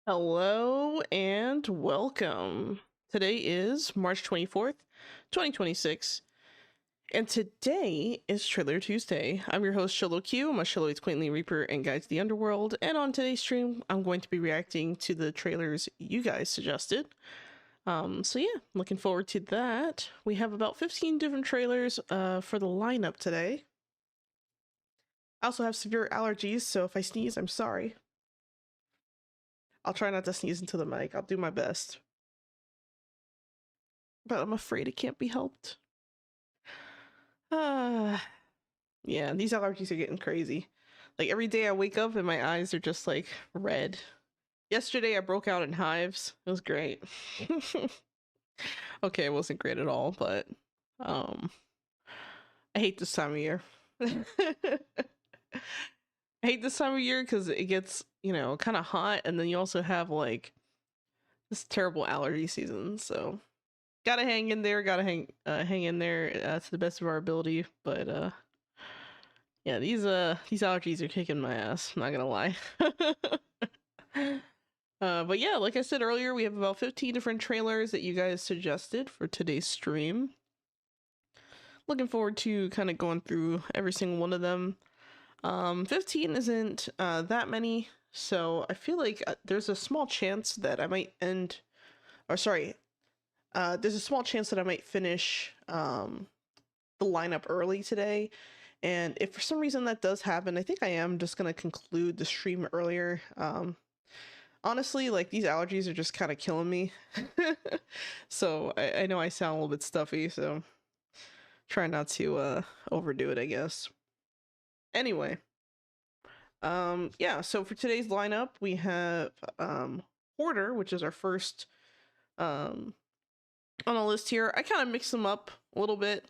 Hello and welcome. Today is March 24th, 2026, and today is Trailer Tuesday. I'm your host, Xolo Q. I'm a Xolo Quaintly Reaper and Guides the Underworld, and on today's stream, I'm going to be reacting to the trailers you guys suggested. So yeah, looking forward to that. We have about 15 different trailers for the lineup today. I also have severe allergies, so if I sneeze, I'm sorry. I'll try not to sneeze into the mic. I'll do my best. But I'm afraid it can't be helped. Yeah, these allergies are getting crazy. Like every day I wake up and my eyes are just like red. Yesterday I broke out in hives. It was great. Okay, it wasn't great at all, but I hate this time of year. I hate this time of year because it gets, kind of hot, and then you also have like this terrible allergy season. So gotta hang in there, hang in there to the best of our ability. But yeah, these allergies are kicking my ass, I'm not gonna lie. But yeah, like I said earlier, we have about 15 different trailers that you guys suggested for today's stream. Looking forward to kind of going through every single one of them. 15 isn't that many, so I feel like there's a small chance that I might there's a small chance that I might finish the lineup early today. And if for some reason that does happen, I think I am just gonna conclude the stream earlier. Honestly, like these allergies are just kind of killing me. So I know I sound a little bit stuffy, so try not to overdo it, I guess. Anyway, yeah, so for today's lineup, we have Hoarder, which is our first on the list here. I kind of mix them up a little bit.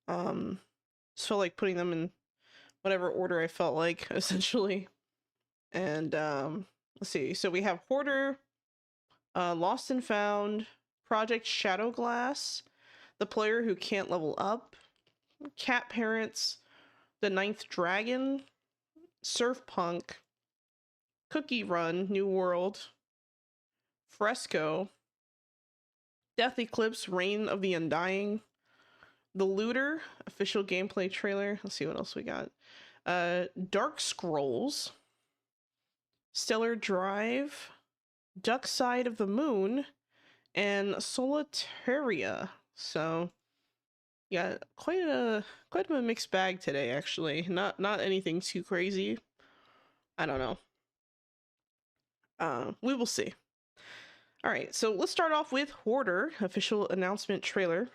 Just felt like putting them in whatever order I felt like, essentially. And let's see. So we have Hoarder, Lost and Found, Project Shadowglass, The Player Who Can't Level Up, Cat Parents, The Ninth Dragon, Surf Punk, Cookie Run, New World, Fresco, Death Eclipse, Reign of the Undying, The Looter, official gameplay trailer. Let's see what else we got. Dark Scrolls, Stellar Drive, Duck Side of the Moon, and Solitaria. So yeah, quite a mixed bag today, actually. Not anything too crazy. I don't know. We will see. All right, so let's start off with Hoarder official announcement trailer.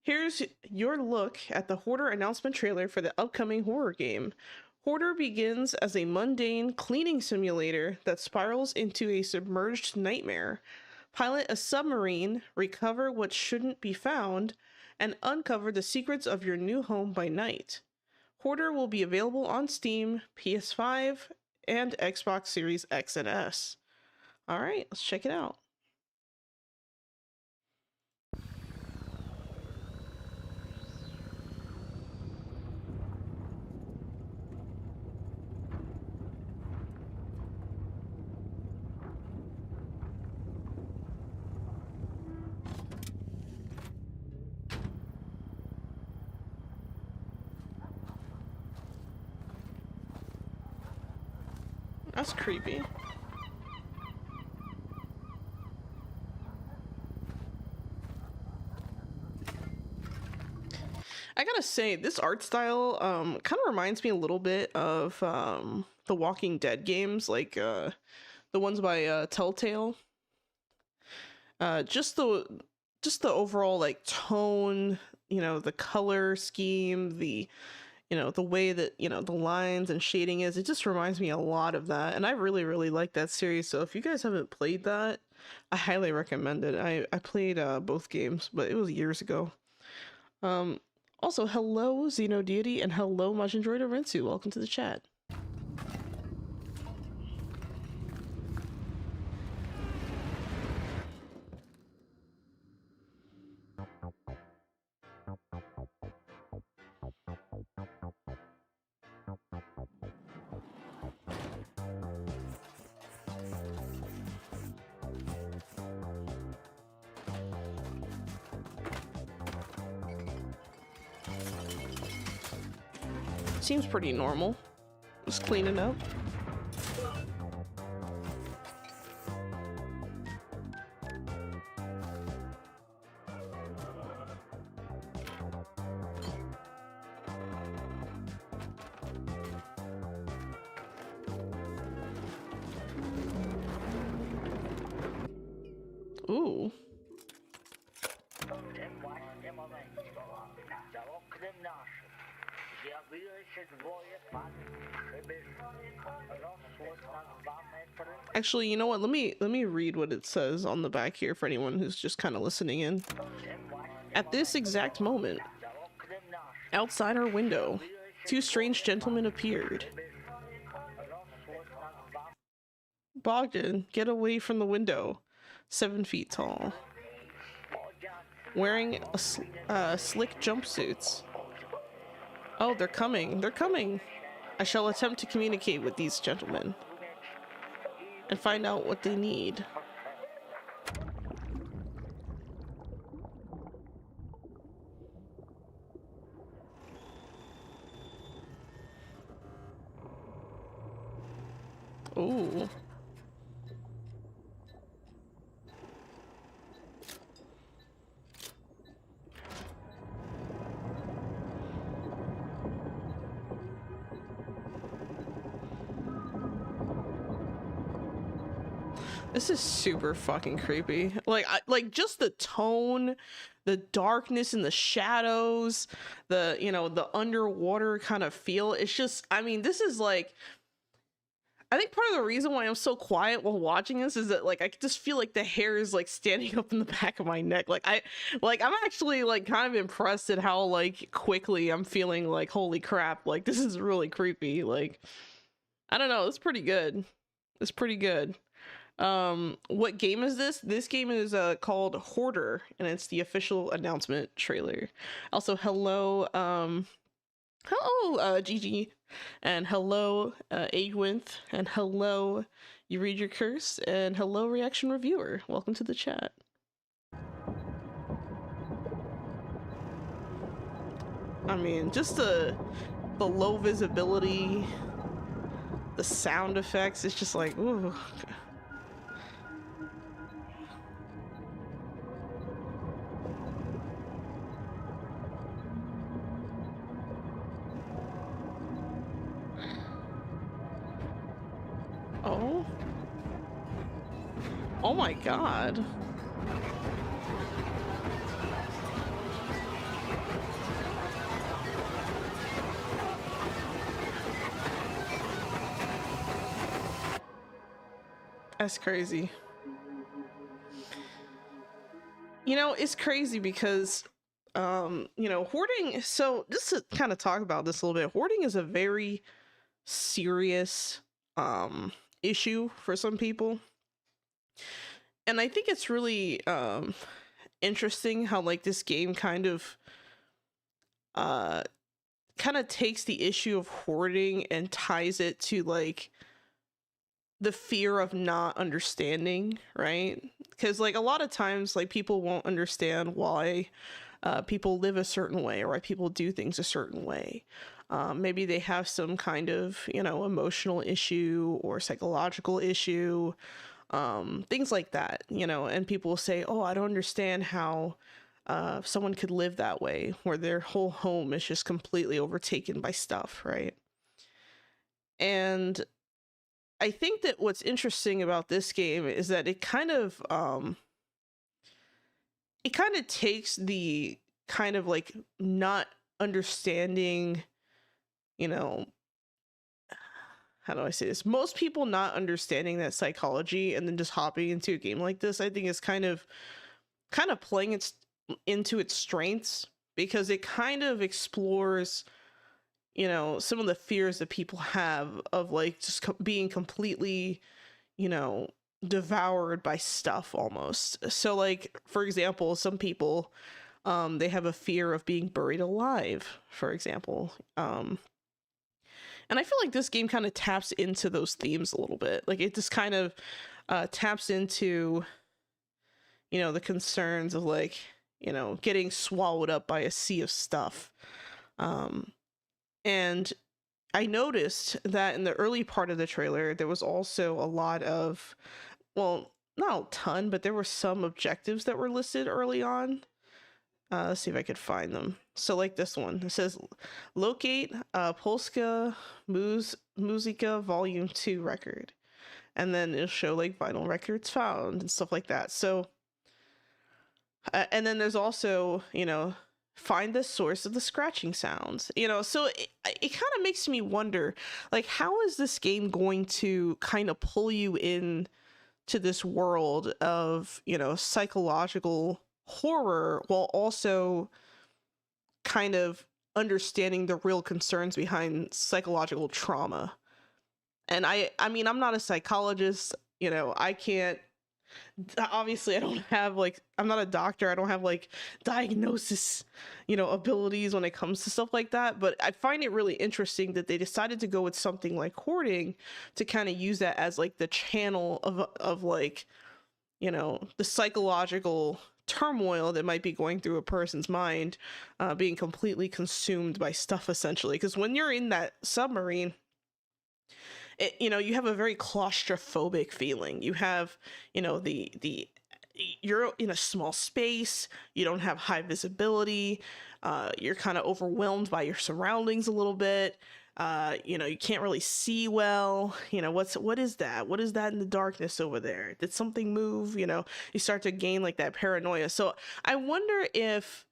Here's your look at the Hoarder announcement trailer for the upcoming horror game. Hoarder begins as a mundane cleaning simulator that spirals into a submerged nightmare. Pilot a submarine, recover what shouldn't be found, and uncover the secrets of your new home by night. Hoarder will be available on Steam, PS5, and Xbox Series X and S. All right, let's check it out. That's creepy. I gotta say, this art style kind of reminds me a little bit of the Walking Dead games, like the ones by Telltale. Just the overall like tone, the color scheme, the way that the lines and shading is. It just reminds me a lot of that, and I really like that series. So if you guys haven't played that, I highly recommend it. I played both games, but it was years ago. Also, hello Xeno Deity, and hello Majin Droider Rinsu. Welcome to the chat. seems pretty normal. Just cleaning up. Ooh. Actually, you know what? Let me read what it says on the back here for anyone who's just kind of listening in. At this exact moment, outside our window, two strange gentlemen appeared. Bogdan, get away from the window. 7 feet tall. Wearing slick jumpsuits. Oh, they're coming. They're coming. I shall attempt to communicate with these gentlemen and find out what they need. Ooh. This is super fucking creepy. Like just the tone, the darkness and the shadows, the, you know, the underwater kind of feel. It's just, I mean, this is like, I think part of the reason why I'm so quiet while watching this is that like I just feel like the hair is like standing up in the back of my neck. I'm actually like kind of impressed at how like quickly I'm feeling like, holy crap, like this is really creepy. Like, I don't know, it's pretty good. It's pretty good. What game is this? This game is called Hoarder, and it's the official announcement trailer. Also, hello Gigi, and hello Agwinth, and hello You Read Your Curse, and hello Reaction Reviewer. Welcome to the chat. I mean, just the low visibility, the sound effects, it's just like, ooh. Oh. Oh my god. That's crazy. You know, it's crazy because you know, hoarding, so just to kind of talk about this a little bit, hoarding is a very serious issue for some people. And I think it's really interesting how like this game kind of takes the issue of hoarding and ties it to like the fear of not understanding, right? Because like a lot of times like people won't understand why people live a certain way or why people do things a certain way. Maybe they have some kind of, you know, emotional issue or psychological issue, things like that, you know, and people will say, oh, I don't understand how someone could live that way, where their whole home is just completely overtaken by stuff, right? And I think that what's interesting about this game is that it kind of takes the kind of like not understanding, you know, how do I say this? Most people not understanding that psychology and then just hopping into a game like this, I think is kind of playing into its strengths, because it kind of explores, you know, some of the fears that people have of like just being completely, you know, devoured by stuff almost. So like, for example, some people, they have a fear of being buried alive, for example. And I feel like this game kind of taps into those themes a little bit. Like it just kind of taps into, you know, the concerns of like, you know, getting swallowed up by a sea of stuff. And I noticed that in the early part of the trailer, there was also a lot of, well, not a ton, but there were some objectives that were listed early on. Let's see if I could find them. So like this one, it says locate Polska Muzyka Volume 2 record. And then it'll show like vinyl records found and stuff like that. So, and then there's also, you know, find the source of the scratching sounds, you know, so it kind of makes me wonder, like, how is this game going to kind of pull you in to this world of, you know, psychological horror while also kind of understanding the real concerns behind psychological trauma. And I mean, I'm not a psychologist, you know, I can't, obviously I don't have like, I'm not a doctor, I don't have like diagnosis, you know, abilities when it comes to stuff like that, but I find it really interesting that they decided to go with something like hoarding to kind of use that as like the channel of like, you know, the psychological turmoil that might be going through a person's mind, being completely consumed by stuff, essentially. Because when you're in that submarine, you know, you have a very claustrophobic feeling. You have, you know, the you're in a small space, you don't have high visibility, you're kind of overwhelmed by your surroundings a little bit. You know, you can't really see well. You know, what is that? What is that in the darkness over there? Did something move? You know, you start to gain like that paranoia. So I wonder if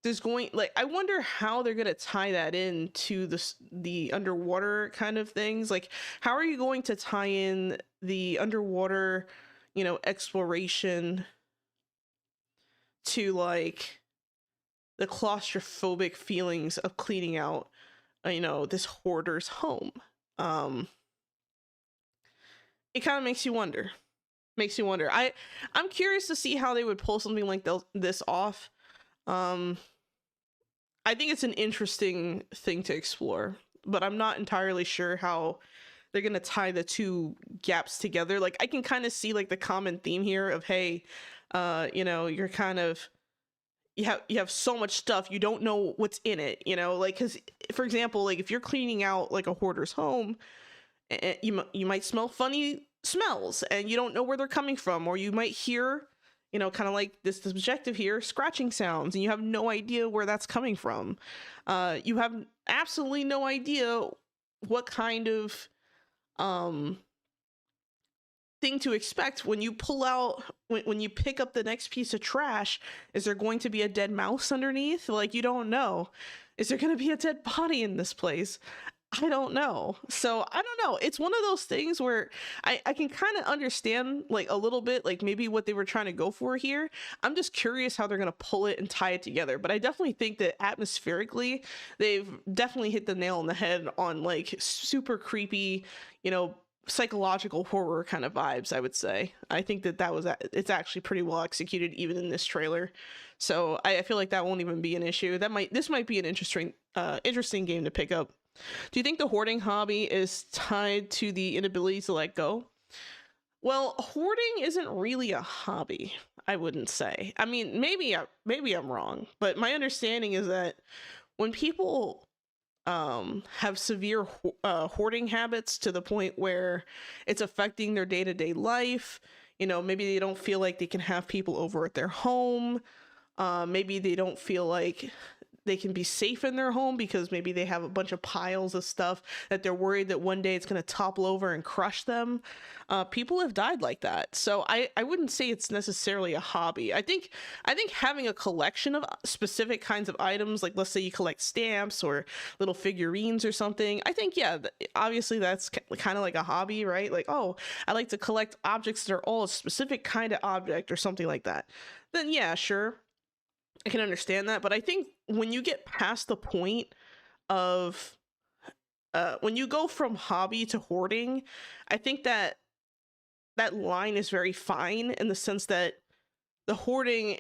there's going, like, I wonder how they're gonna tie that in to the underwater kind of things. Like, how are you going to tie in the underwater, you know, exploration to like the claustrophobic feelings of cleaning out, you know, this hoarder's home? It kind of makes you wonder. I'm curious to see how they would pull something like this off. I think it's an interesting thing to explore, but I'm not entirely sure how they're gonna tie the two gaps together. Like, I can kind of see like the common theme here of, hey, you know, you're kind of, you have so much stuff, you don't know what's in it, you know, like, because for example, like if you're cleaning out like a hoarder's home, you might smell funny smells and you don't know where they're coming from, or you might hear, you know, kind of like this objective here, scratching sounds, and you have no idea where that's coming from. You have absolutely no idea what kind of thing to expect when you pull out, when you pick up the next piece of trash. Is there going to be a dead mouse underneath? Like, you don't know. Is there going to be a dead body in this place? I don't know. So I don't know. It's one of those things where I can kind of understand like a little bit, like maybe what they were trying to go for here. I'm just curious how they're going to pull it and tie it together. But I definitely think that atmospherically, they've definitely hit the nail on the head on like super creepy, you know, psychological horror kind of vibes. I would say. I think that it's actually pretty well executed even in this trailer. So I feel like that won't even be an issue. This might be an interesting game to pick up. Do you think the hoarding hobby is tied to the inability to let go? Well, hoarding isn't really a hobby, I wouldn't say. I mean, maybe I'm wrong, but my understanding is that when people have severe hoarding habits to the point where it's affecting their day-to-day life, you know, maybe they don't feel like they can have people over at their home. Maybe they don't feel like they can be safe in their home because maybe they have a bunch of piles of stuff that they're worried that one day it's going to topple over and crush them. People have died like that. So I wouldn't say it's necessarily a hobby. I think having a collection of specific kinds of items, like let's say you collect stamps or little figurines or something, I think, yeah, obviously that's kind of like a hobby, right? Like, oh, I like to collect objects that are all a specific kind of object or something like that. Then yeah, sure, I can understand that. But I think when you get past the point of when you go from hobby to hoarding, I think that line is very fine in the sense that the hoarding,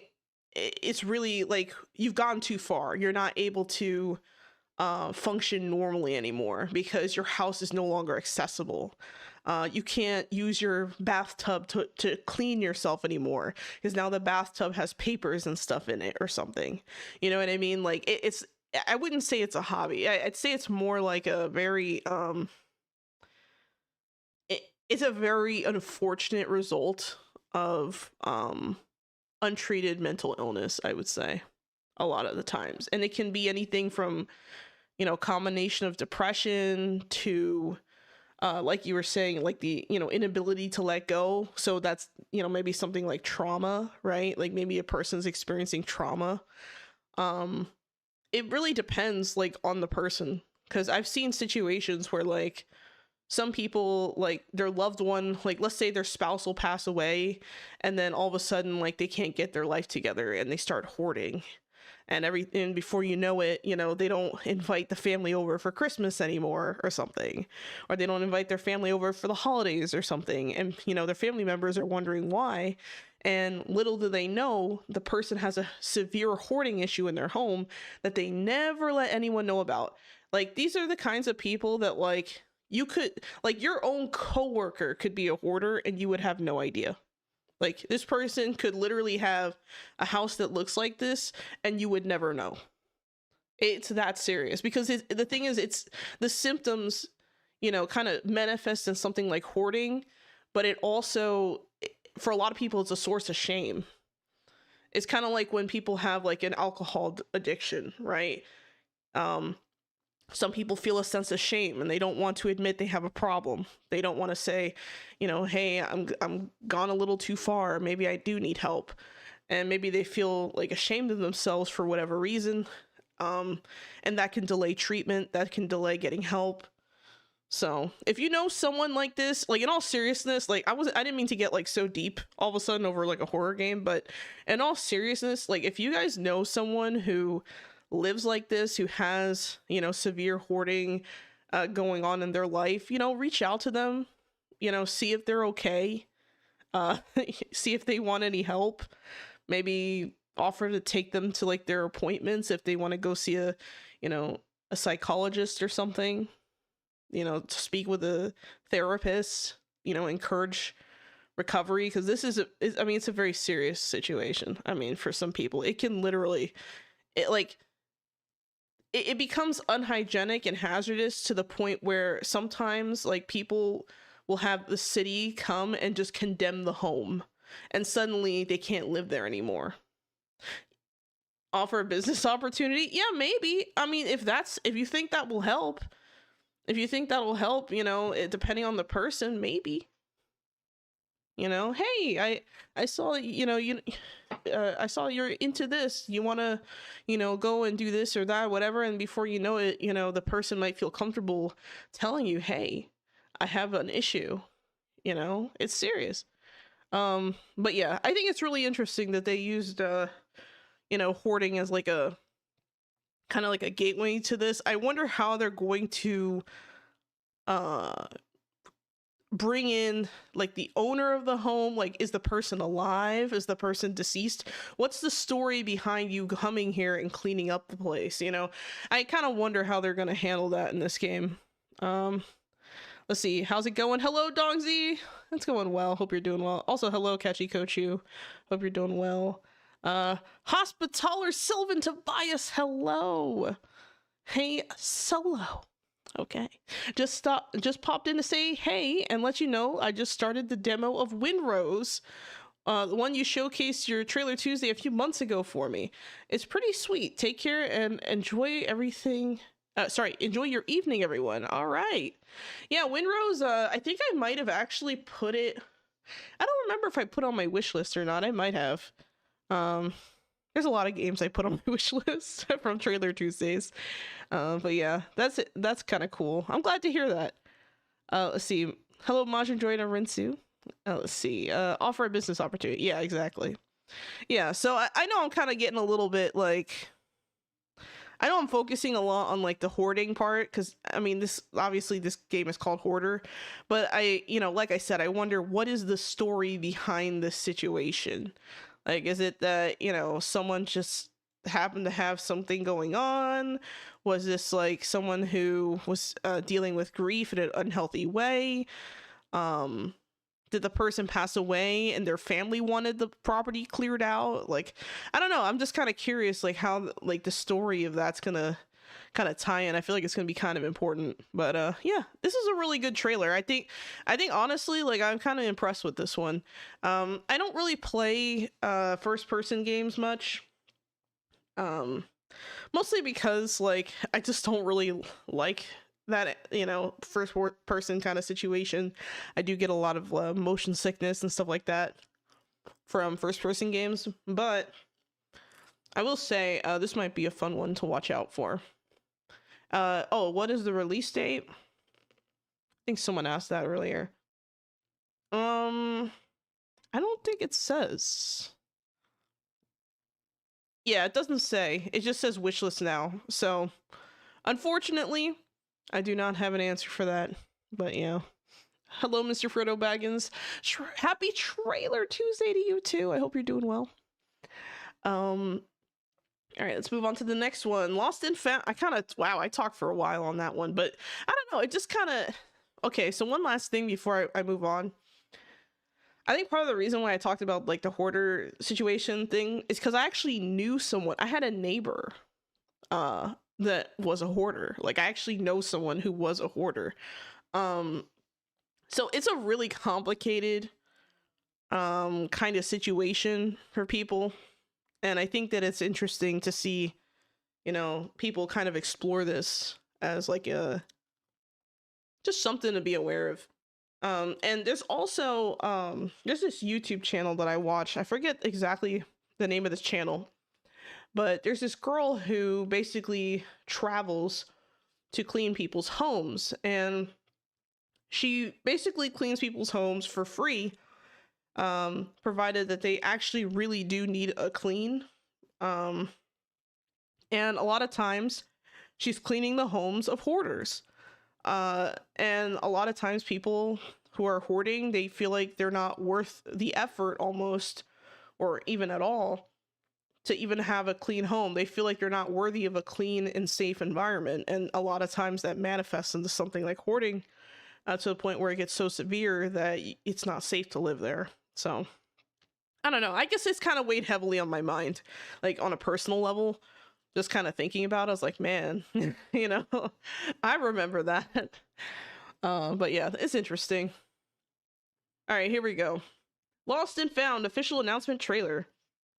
it's really like you've gone too far. You're not able to function normally anymore because your house is no longer accessible. You can't use your bathtub to clean yourself anymore because now the bathtub has papers and stuff in it or something. You know what I mean? Like it's I wouldn't say it's a hobby. I'd say it's more like a very it's a very unfortunate result of untreated mental illness, I would say, a lot of the times. And it can be anything from, combination of depression to like you were saying, like the, inability to let go. So that's, maybe something like trauma, right? Like maybe a person's experiencing trauma. It really depends, like, on the person, because I've seen situations where, like, some people, like, their loved one, like, let's say their spouse will pass away, and then all of a sudden, like, they can't get their life together and they start hoarding, and before you know it, they don't invite the family over for Christmas anymore or something, or they don't invite their family over for the holidays or something, and their family members are wondering why. And little do they know, the person has a severe hoarding issue in their home that they never let anyone know about. Like, these are the kinds of people that, like, you could, like, your own coworker could be a hoarder and you would have no idea. Like, this person could literally have a house that looks like this and you would never know. It's that serious, because the thing is, it's the symptoms, kind of manifest in something like hoarding, but it also, for a lot of people, it's a source of shame. It's kind of like when people have, like, an alcohol addiction, right? Some people feel a sense of shame and they don't want to admit they have a problem. They don't want to say, hey, I'm gone a little too far. Maybe I do need help. And maybe they feel, like, ashamed of themselves for whatever reason. And that can delay treatment. That can delay getting help. So if you know someone like this, like, in all seriousness, like, I didn't mean to get, like, so deep all of a sudden over, like, a horror game, but in all seriousness, like, if you guys know someone who lives like this, who has, severe hoarding going on in their life, reach out to them, see if they're okay, see if they want any help, maybe offer to take them to, like, their appointments if they want to go see a psychologist or something, to speak with a therapist, encourage recovery, because this is it's a very serious situation. I mean, for some people, it can literally, it becomes unhygienic and hazardous to the point where sometimes, like, people will have the city come and just condemn the home, and suddenly they can't live there anymore. Offer a business opportunity? Yeah, maybe. I mean, if you think that will help, depending on the person, maybe. Hey, I saw, I saw you're into this. You want to, go and do this or that, whatever. And before you know it, the person might feel comfortable telling you, hey, I have an issue. It's serious. But yeah, I think it's really interesting that they used, hoarding as, like, a kind of like a gateway to this. I wonder how they're going to bring in, like, the owner of the home. Like, is the person alive? Is the person deceased? What's the story behind you coming here and cleaning up the place? I kind of wonder how they're going to handle that in this game. Let's see, how's it going? Hello, Dongzi. It's going well. Hope you're doing well. Also, hello, Catchy Kochu. Hope you're doing well. Hospitaller Sylvan Tobias, hello. Hey, Xolo. Okay, just popped in to say hey and let you know I just started the demo of Windrose, the one you showcased your trailer Tuesday a few months ago for me. It's pretty sweet. Take care and enjoy everything. Enjoy your evening, everyone. All right. Yeah, Windrose, I think I might have actually put it, I don't remember if I put on my wish list or not. I might have. There's a lot of games I put on my wish list from Trailer Tuesdays. But yeah, that's it. That's kind of cool. I'm glad to hear that. Let's see. Hello, Majin Droid and Rinsu. Let's see. Offer a business opportunity. Yeah, exactly. Yeah, so I know I'm kind of getting a little bit, like, I know I'm focusing a lot on, like, the hoarding part, because, I mean, this game is called Hoarder, but like I said, I wonder, what is the story behind this situation? Like, is it that, someone just happened to have something going on? Was this, like, someone who was dealing with grief in an unhealthy way? did the person pass away and their family wanted the property cleared out? Like, I don't know. I'm just kind of curious, like how like the story of that's gonna kind of tie in. I feel like it's gonna be kind of important. But yeah, this is a really good trailer. I think honestly, like I'm kind of impressed with this one. I don't really play first person games much. Mostly because like I just don't really like that, you know, first person kind of situation. I do get a lot of motion sickness and stuff like that from first person games, but I will say this might be a fun one to watch out for. Oh, what is the release date? I think someone asked that earlier. I don't think it says. Yeah, it doesn't say. It just says wishlist now. So, unfortunately, I do not have an answer for that. But yeah. Hello, Mr. Frodo Baggins. Happy Trailer Tuesday to you too. I hope you're doing well. All right, let's move on to the next one. Lost and Found. I talked for a while on that one, but I don't know. It just kind of. Okay, so one last thing before I move on. I think part of the reason why I talked about like the hoarder situation thing is because I actually knew someone. I had a neighbor that was a hoarder. Like I actually know someone who was a hoarder. So it's a really complicated kind of situation for people. And I think that it's interesting to see, you know, people kind of explore this as like a just something to be aware of. And there's also there's this YouTube channel that I watch. I forget exactly the name of this channel, but there's this girl who basically travels to clean people's homes, and she basically cleans people's homes for free, provided that they actually really do need a clean. And a lot of times she's cleaning the homes of hoarders. And a lot of times people who are hoarding, they feel like they're not worth the effort almost, or even at all, to even have a clean home. They feel like they're not worthy of a clean and safe environment. And a lot of times that manifests into something like hoarding, to the point where it gets so severe that it's not safe to live there. So I don't know. I guess it's kind of weighed heavily on my mind, like on a personal level. Just kind of thinking about it, I was like, man, you know, I remember that. But yeah, it's interesting. All right, here we go. Lost and Found official announcement trailer.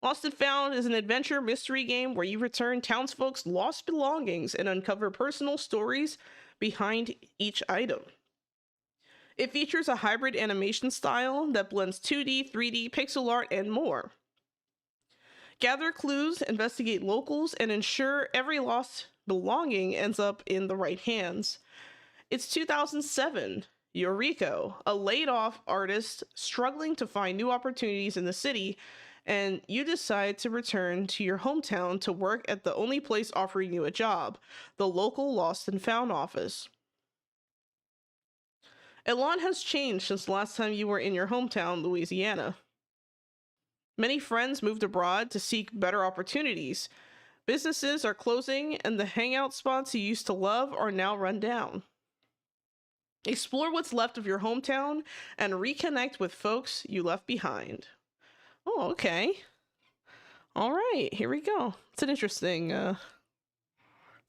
Lost and Found is an adventure mystery game where you return townsfolk's lost belongings and uncover personal stories behind each item. It features a hybrid animation style that blends 2D, 3D, pixel art, and more. Gather clues, investigate locals, and ensure every lost belonging ends up in the right hands. It's 2007. Eureka, a laid-off artist struggling to find new opportunities in the city, and you decide to return to your hometown to work at the only place offering you a job, the local Lost and Found office. A lot has changed since the last time you were in your hometown, Louisiana. Many friends moved abroad to seek better opportunities. Businesses are closing, and the hangout spots you used to love are now run down. Explore what's left of your hometown and reconnect with folks you left behind. Oh, okay. All right, here we go. It's an interesting,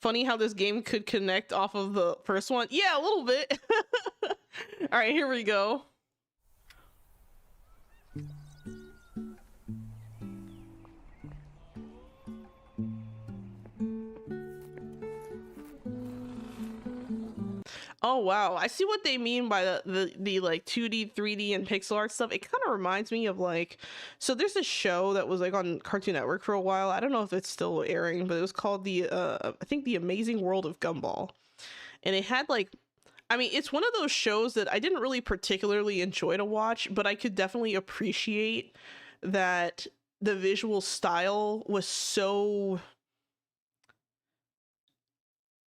funny how this game could connect off of the first one. Yeah, a little bit. All right, here we go. Oh wow, I see what they mean by the like 2D, 3D, and pixel art stuff. It kind of reminds me of like, so there's this show that was like on Cartoon Network for a while. I don't know if it's still airing, but it was called I think The Amazing World of Gumball. And it had like, I mean, it's one of those shows that I didn't really particularly enjoy to watch, but I could definitely appreciate that the visual style was so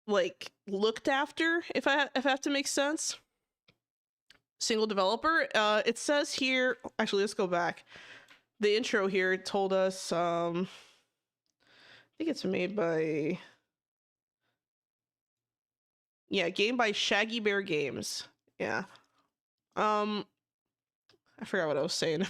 like looked after, if I have to make sense. Single developer. It says here, actually let's go back. The intro here told us I think it's made by, yeah, game by Shaggy Bear Games. Yeah. I forgot what I was saying.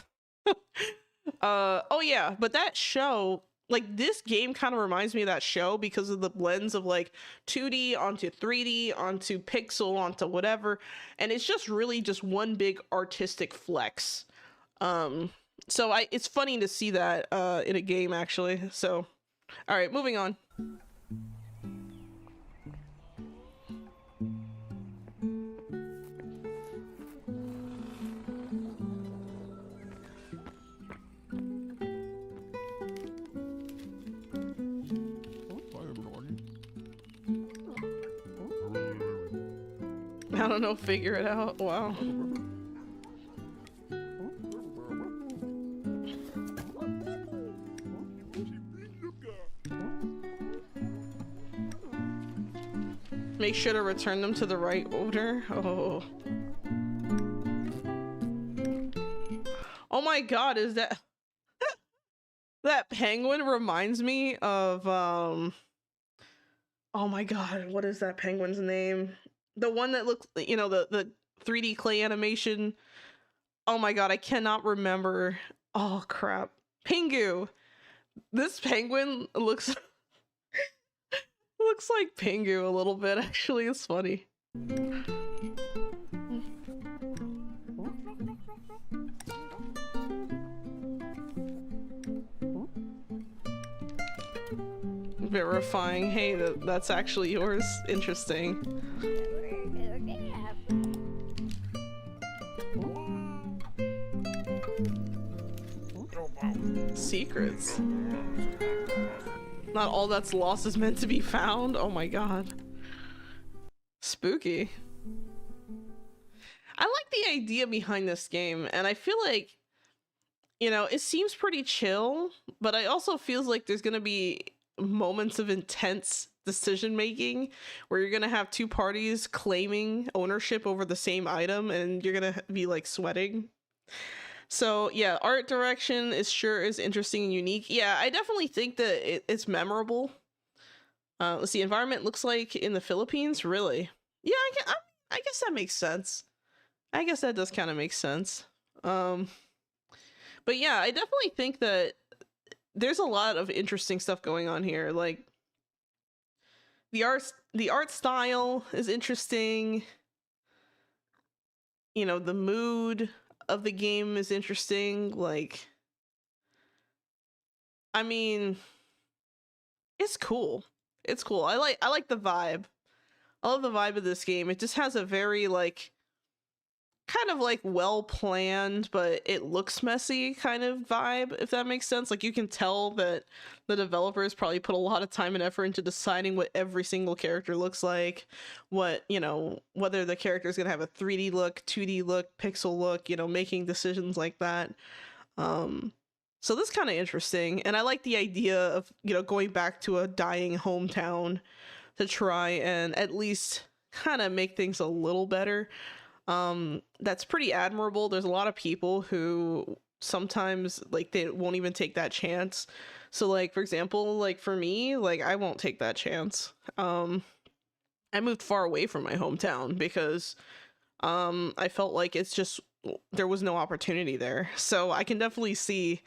Oh yeah, but that show, like this game kind of reminds me of that show because of the blends of like 2D onto 3D onto pixel onto whatever, and it's just really just one big artistic flex. So it's funny to see that in a game actually. So all right, moving on. I don't know, figure it out. Wow. Make sure to return them to the right order. Oh. Oh my god, is that that penguin reminds me of oh my god, what is that penguin's name? The one that looks, you know, the 3D clay animation. Oh my god, I cannot remember. Oh crap. Pingu. This penguin looks looks like Pingu a little bit, actually. It's funny. Verifying. Hey, that's actually yours. Interesting. Secrets. Not all that's lost is meant to be found. Oh my god. Spooky. I like the idea behind this game, and I feel like, you know, it seems pretty chill, but I also feels like there's gonna be moments of intense decision making where you're gonna have two parties claiming ownership over the same item, and you're gonna be like sweating. So yeah, art direction is interesting and unique. Yeah, I definitely think that it's memorable. Let's see, environment looks like in the Philippines. Really? Yeah, I guess that makes sense. I guess that does kind of make sense. But yeah, I definitely think that there's a lot of interesting stuff going on here. Like the art style is interesting. You know, the mood of the game is interesting. Like, I mean, it's cool. It's cool. I like the vibe. I love the vibe of this game. It just has a very like kind of like well planned, but it looks messy kind of vibe, if that makes sense. Like you can tell that the developers probably put a lot of time and effort into deciding what every single character looks like, what, you know, whether the character is going to have a 3D look, 2D look, pixel look, you know, making decisions like that. So this is kind of interesting, and I like the idea of, you know, going back to a dying hometown to try and at least kind of make things a little better. That's pretty admirable. There's a lot of people who sometimes like they won't even take that chance. So like, for example, like for me, like I won't take that chance. I moved far away from my hometown because I felt like it's just there was no opportunity there. So I can definitely see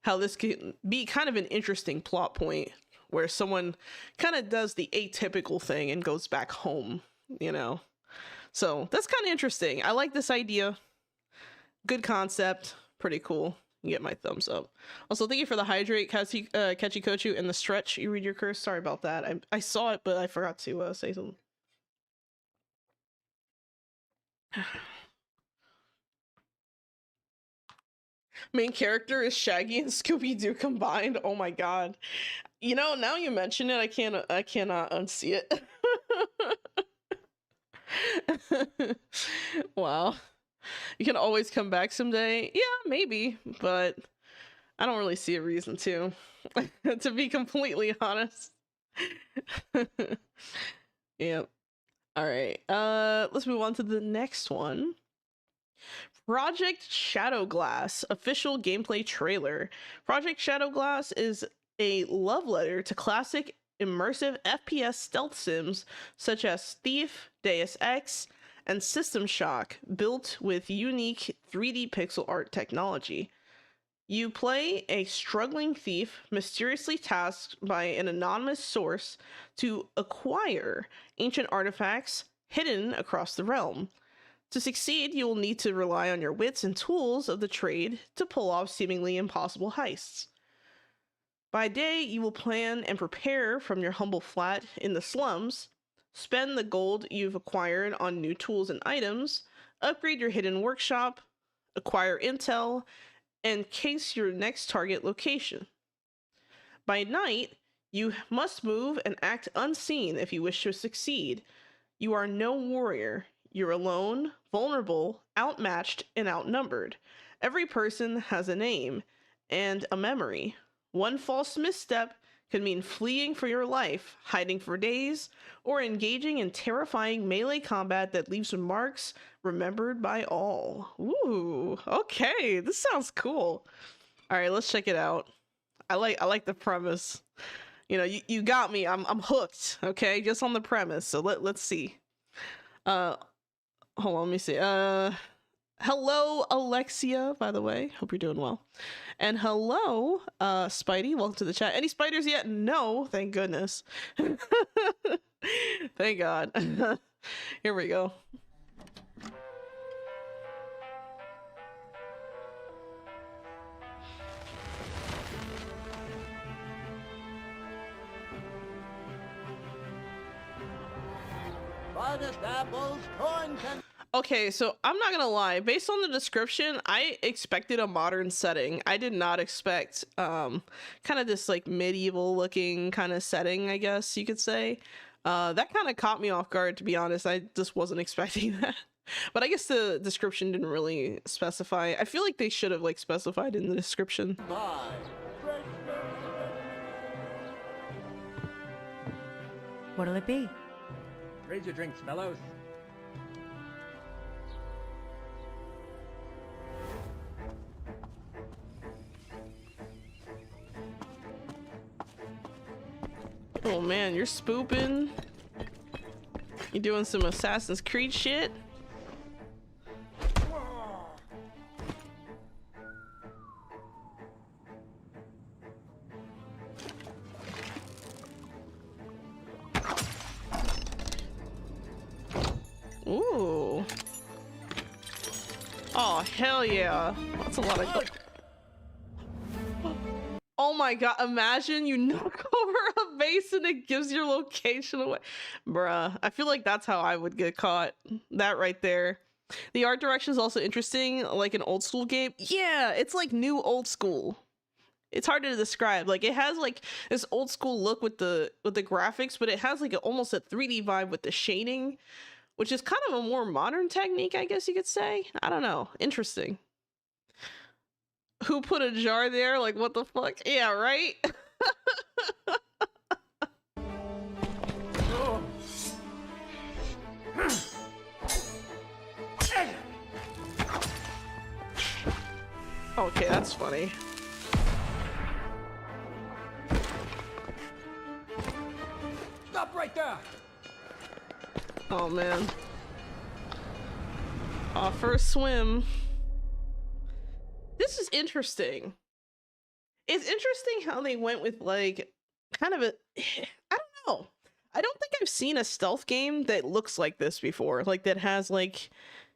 how this can be kind of an interesting plot point where someone kind of does the atypical thing and goes back home, you know. So that's kind of interesting. I like this idea. Good concept. Pretty cool. You get my thumbs up. Also, thank you for the hydrate, Kachikochu, and the stretch. You read your curse. Sorry about that. I saw it, but I forgot to say something. Main character is Shaggy and Scooby-Doo combined. Oh my god. You know, now you mention it, I cannot unsee it. Wow. You can always come back someday. Yeah, maybe, but I don't really see a reason to. To be completely honest. Yep. All right. Let's move on to the next one. Project Shadowglass official gameplay trailer. Project Shadowglass is a love letter to classic immersive FPS stealth sims such as Thief, Deus Ex, and System Shock, built with unique 3D pixel art technology. You play a struggling thief mysteriously tasked by an anonymous source to acquire ancient artifacts hidden across the realm. To succeed, you will need to rely on your wits and tools of the trade to pull off seemingly impossible heists. By day, you will plan and prepare from your humble flat in the slums, spend the gold you've acquired on new tools and items, upgrade your hidden workshop, acquire intel, and case your next target location. By night, you must move and act unseen if you wish to succeed. You are no warrior. You're alone, vulnerable, outmatched, and outnumbered. Every person has a name and a memory. One false misstep could mean fleeing for your life, hiding for days, or engaging in terrifying melee combat that leaves marks remembered by all. Ooh, okay, this sounds cool. All right, let's check it out. I like the premise. You know, you got me. I'm hooked. Okay, just on the premise. So let's see. Hold on, let me see. Hello, Alexia, by the way. Hope you're doing well. And hello, Spidey. Welcome to the chat. Any spiders yet? No, thank goodness. Thank God. Here we go. Okay, so I'm not gonna lie, based on the description, I expected a modern setting. I did not expect kind of this like medieval looking kind of setting, I guess you could say. That kind of caught me off guard, to be honest. I just wasn't expecting that. But I guess the description didn't really specify. I feel like they should have like specified in the description. What'll it be? Raise your drinks, fellows. Oh man, you're spooping. You doing some Assassin's Creed shit? Ooh. Oh, hell yeah. That's a lot of... Oh my god, imagine you knock over a base and it gives your location away. Bruh, I feel like that's how I would get caught. That right there. The art direction is also interesting, like an old school game. Yeah, it's like new old school. It's hard to describe. Like it has like this old school look with the graphics, but it has like almost a 3D vibe with the shading, which is kind of a more modern technique, I guess you could say. I don't know. Interesting. Who put a jar there? Like, what the fuck? Yeah, right? Okay, that's funny. Stop right there! Oh, man. First swim. This is interesting. It's interesting how they went with like kind of a, I don't know. I don't think I've seen a stealth game that looks like this before. Like that has like,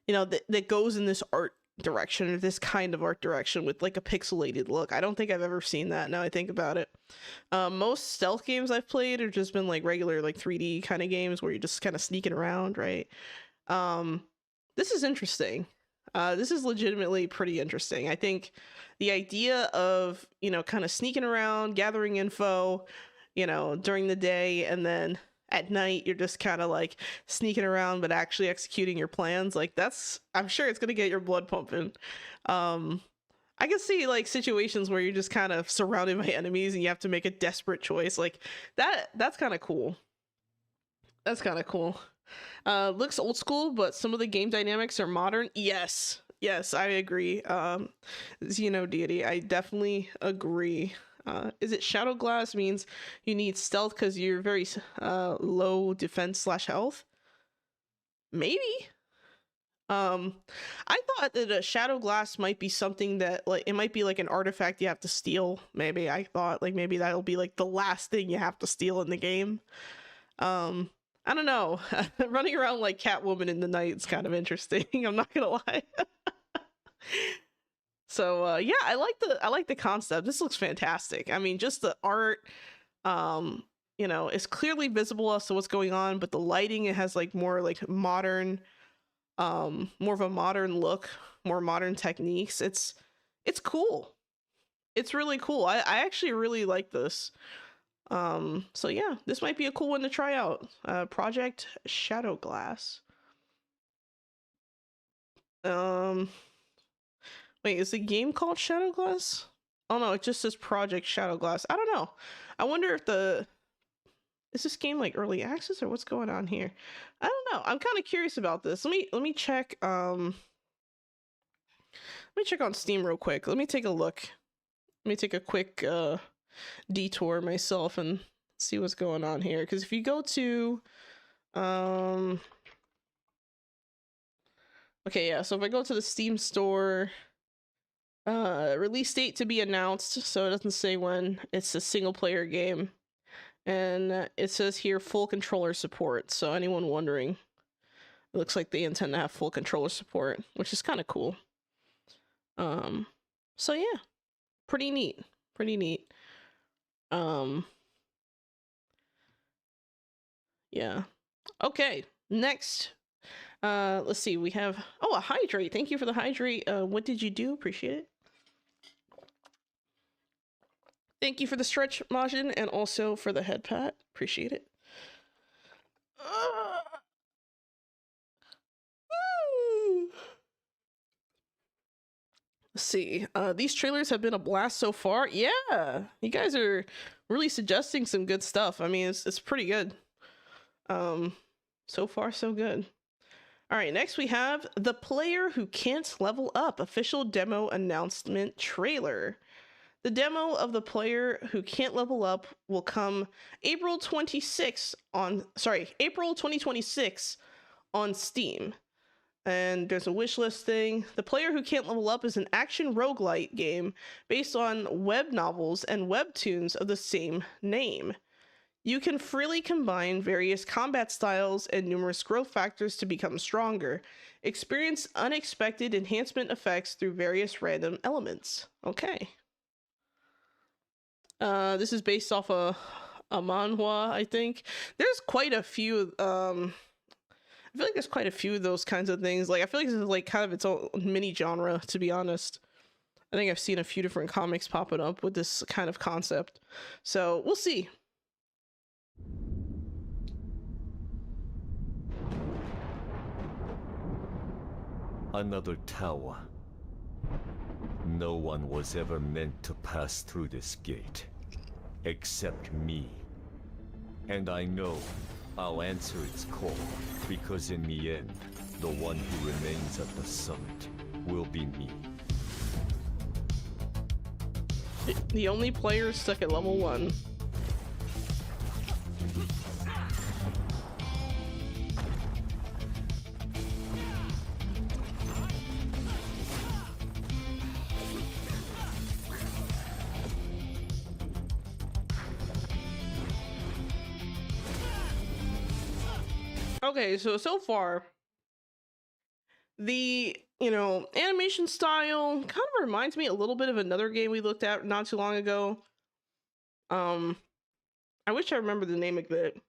you know, that goes in this art direction or this kind of art direction with like a pixelated look. I don't think I've ever seen that now I think about it. Most stealth games I've played have just been like regular like 3D kind of games where you're just kind of sneaking around, right? This is interesting. This is legitimately pretty interesting. I think the idea of, you know, kind of sneaking around, gathering info, you know, during the day, and then at night you're just kind of like sneaking around but actually executing your plans. Like that's, I'm sure it's gonna get your blood pumping. I can see like situations where you're just kind of surrounded by enemies and you have to make a desperate choice. Like that's kind of cool. That's kind of cool. Looks old school, but some of the game dynamics are modern. Yes, I agree. Xeno Deity, I definitely agree. Is it Shadow Glass means you need stealth because you're very low defense / health? Maybe. I thought that a shadow glass might be something that like it might be like an artifact you have to steal. Maybe I thought like maybe that'll be like the last thing you have to steal in the game. Um, I don't know. Running around like Catwoman in the night is kind of interesting. I'm not gonna lie. So yeah, I like the concept. This looks fantastic. I mean, just the art, you know, it's clearly visible as to what's going on, but the lighting, it has like more like modern, more of a modern look, more modern techniques. It's cool. It's really cool. I actually really like this. So yeah, this might be a cool one to try out. Project Shadow Glass. Wait, is the game called Shadow Glass? Oh no, it just says Project Shadow Glass. I don't know. I wonder if is this game like early access or what's going on here? I don't know. I'm kind of curious about this. Let me check let me check on Steam real quick. Let me take a look. Let me take a quick detour myself and see what's going on here, because if you go to okay, yeah, so if I go to the Steam store, release date to be announced, so it doesn't say when. It's a single player game, and it says here full controller support, so anyone wondering, it looks like they intend to have full controller support, which is kind of cool. So yeah, pretty neat. Yeah, okay, next, let's see, we have, oh, a hydrate. Thank you for the hydrate. What did you do? Appreciate it. Thank you for the stretch, Majin, and also for the headpat. Appreciate it. Let's see. These trailers have been a blast so far. Yeah, you guys are really suggesting some good stuff. I mean, it's pretty good. So far so good. All right, next we have The Player Who Can't Level Up official demo announcement trailer. The demo of The Player Who Can't Level Up will come April 26th April 2026 on Steam. And there's a wish list thing. The Player Who Can't Level Up is an action roguelite game based on web novels and webtoons of the same name. You can freely combine various combat styles and numerous growth factors to become stronger. Experience unexpected enhancement effects through various random elements. Okay. This is based off a manhwa, I think. There's quite a few, I feel like there's quite a few of those kinds of things. Like, I feel like this is like kind of its own mini genre, to be honest. I think I've seen a few different comics popping up with this kind of concept. So, we'll see. Another tower. No one was ever meant to pass through this gate, except me. And I know I'll answer its call, because in the end, the one who remains at the summit will be me. The only player stuck at level 1. Okay, so far, the, you know, animation style kind of reminds me a little bit of another game we looked at not too long ago. I wish I remember the name of it.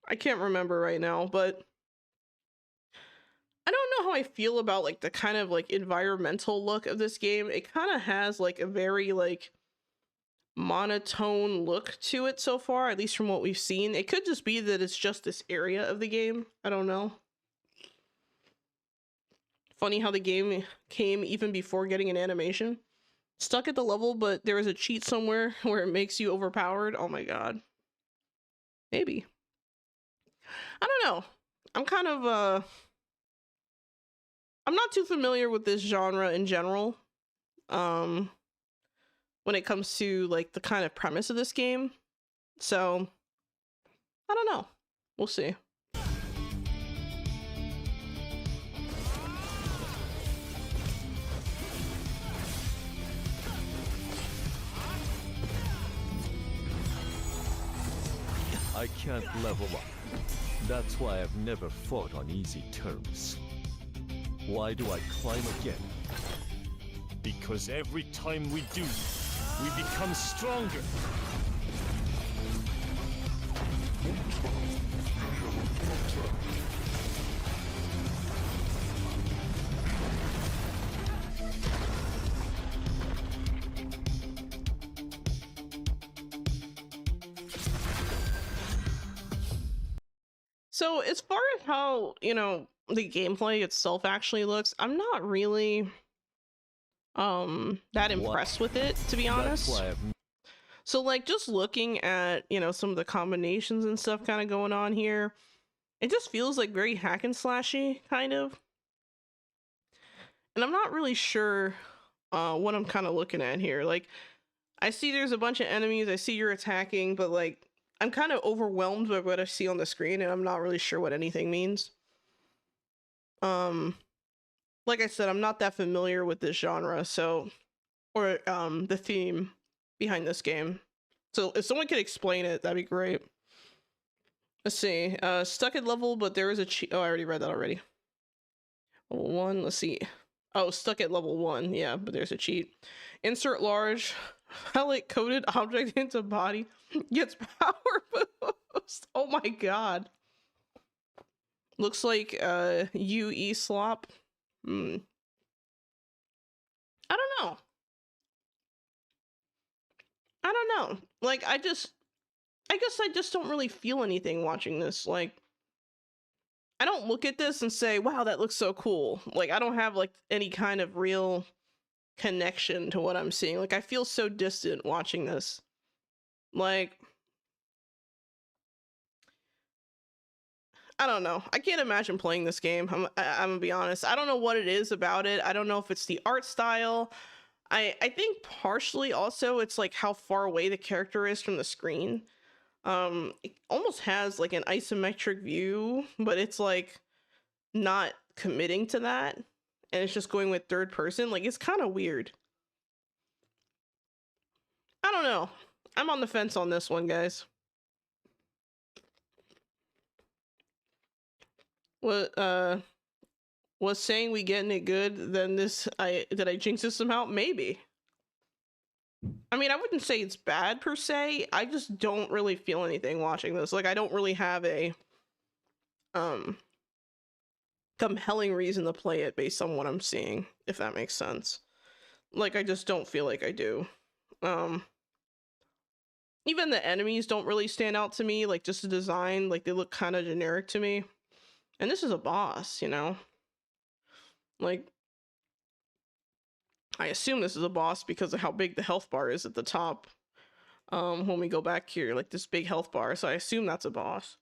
I can't remember right now, but I don't know how I feel about like the kind of like environmental look of this game. It kind of has like a very like monotone look to it so far, at least from what we've seen. It could just be that it's just this area of the game. I don't know. Funny how the game came even before getting an animation. Stuck at the level, but there is a cheat somewhere where it makes you overpowered. Oh my god. Maybe. I don't know. I'm kind of I'm not too familiar with this genre in general. When it comes to like the kind of premise of this game. So I don't know. We'll see. I can't level up. That's why I've never fought on easy terms. Why do I climb again? Because every time we do, we become stronger. So as far as how, the gameplay itself actually looks, I'm not really that impressed with it, to be That's honest. why I've So like just looking at, some of the combinations and stuff kind of going on here, it just feels like very hack and slashy kind of. And I'm not really sure what I'm kind of looking at here. Like I see there's a bunch of enemies, I see you're attacking, but like I'm kind of overwhelmed by what I see on the screen and I'm not really sure what anything means. Like I said, I'm not that familiar with this genre, so or the theme behind this game. So if someone could explain it, that'd be great. Let's see. Stuck at level, but there is a cheat. Oh, I already read that already. Level 1, let's see. Oh, stuck at level 1. Yeah, but there's a cheat. Insert large pellet coated object into body. Gets power boost. Oh my god. Looks like UE slop. I don't know. I don't know. Like I guess I just don't really feel anything watching this. Like I don't look at this and say, wow, that looks so cool. Like I don't have like any kind of real connection to what I'm seeing. Like I feel so distant watching this. Like I don't know. I can't imagine playing this game. I'm gonna be honest. I don't know what it is about it. I don't know if it's the art style. I think partially also it's like how far away the character is from the screen. It almost has like an isometric view, but it's like not committing to that. And it's just going with third person. Like it's kind of weird. I don't know. I'm on the fence on this one, guys. What was saying we getting it good, then this did I jinx this somehow? Maybe. I mean, I wouldn't say it's bad per se. I just don't really feel anything watching this. Like I don't really have a compelling reason to play it based on what I'm seeing, if that makes sense. Like I just don't feel like I do. Even the enemies don't really stand out to me, like just the design, like they look kind of generic to me. And this is a boss, Like, I assume this is a boss because of how big the health bar is at the top. When we go back here, like this big health bar. So I assume that's a boss.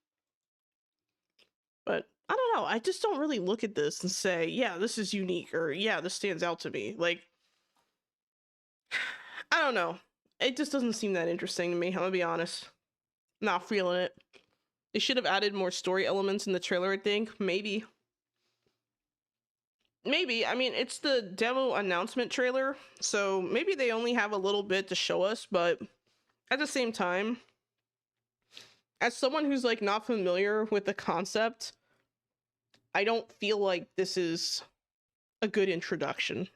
But I don't know. I just don't really look at this and say, yeah, this is unique, or yeah, this stands out to me. Like, I don't know. It just doesn't seem that interesting to me. I'm gonna be honest. Not feeling it. They should have added more story elements in the trailer, I think. Maybe. Maybe. I mean, it's the demo announcement trailer, so maybe they only have a little bit to show us, but at the same time, as someone who's like not familiar with the concept, I don't feel like this is a good introduction,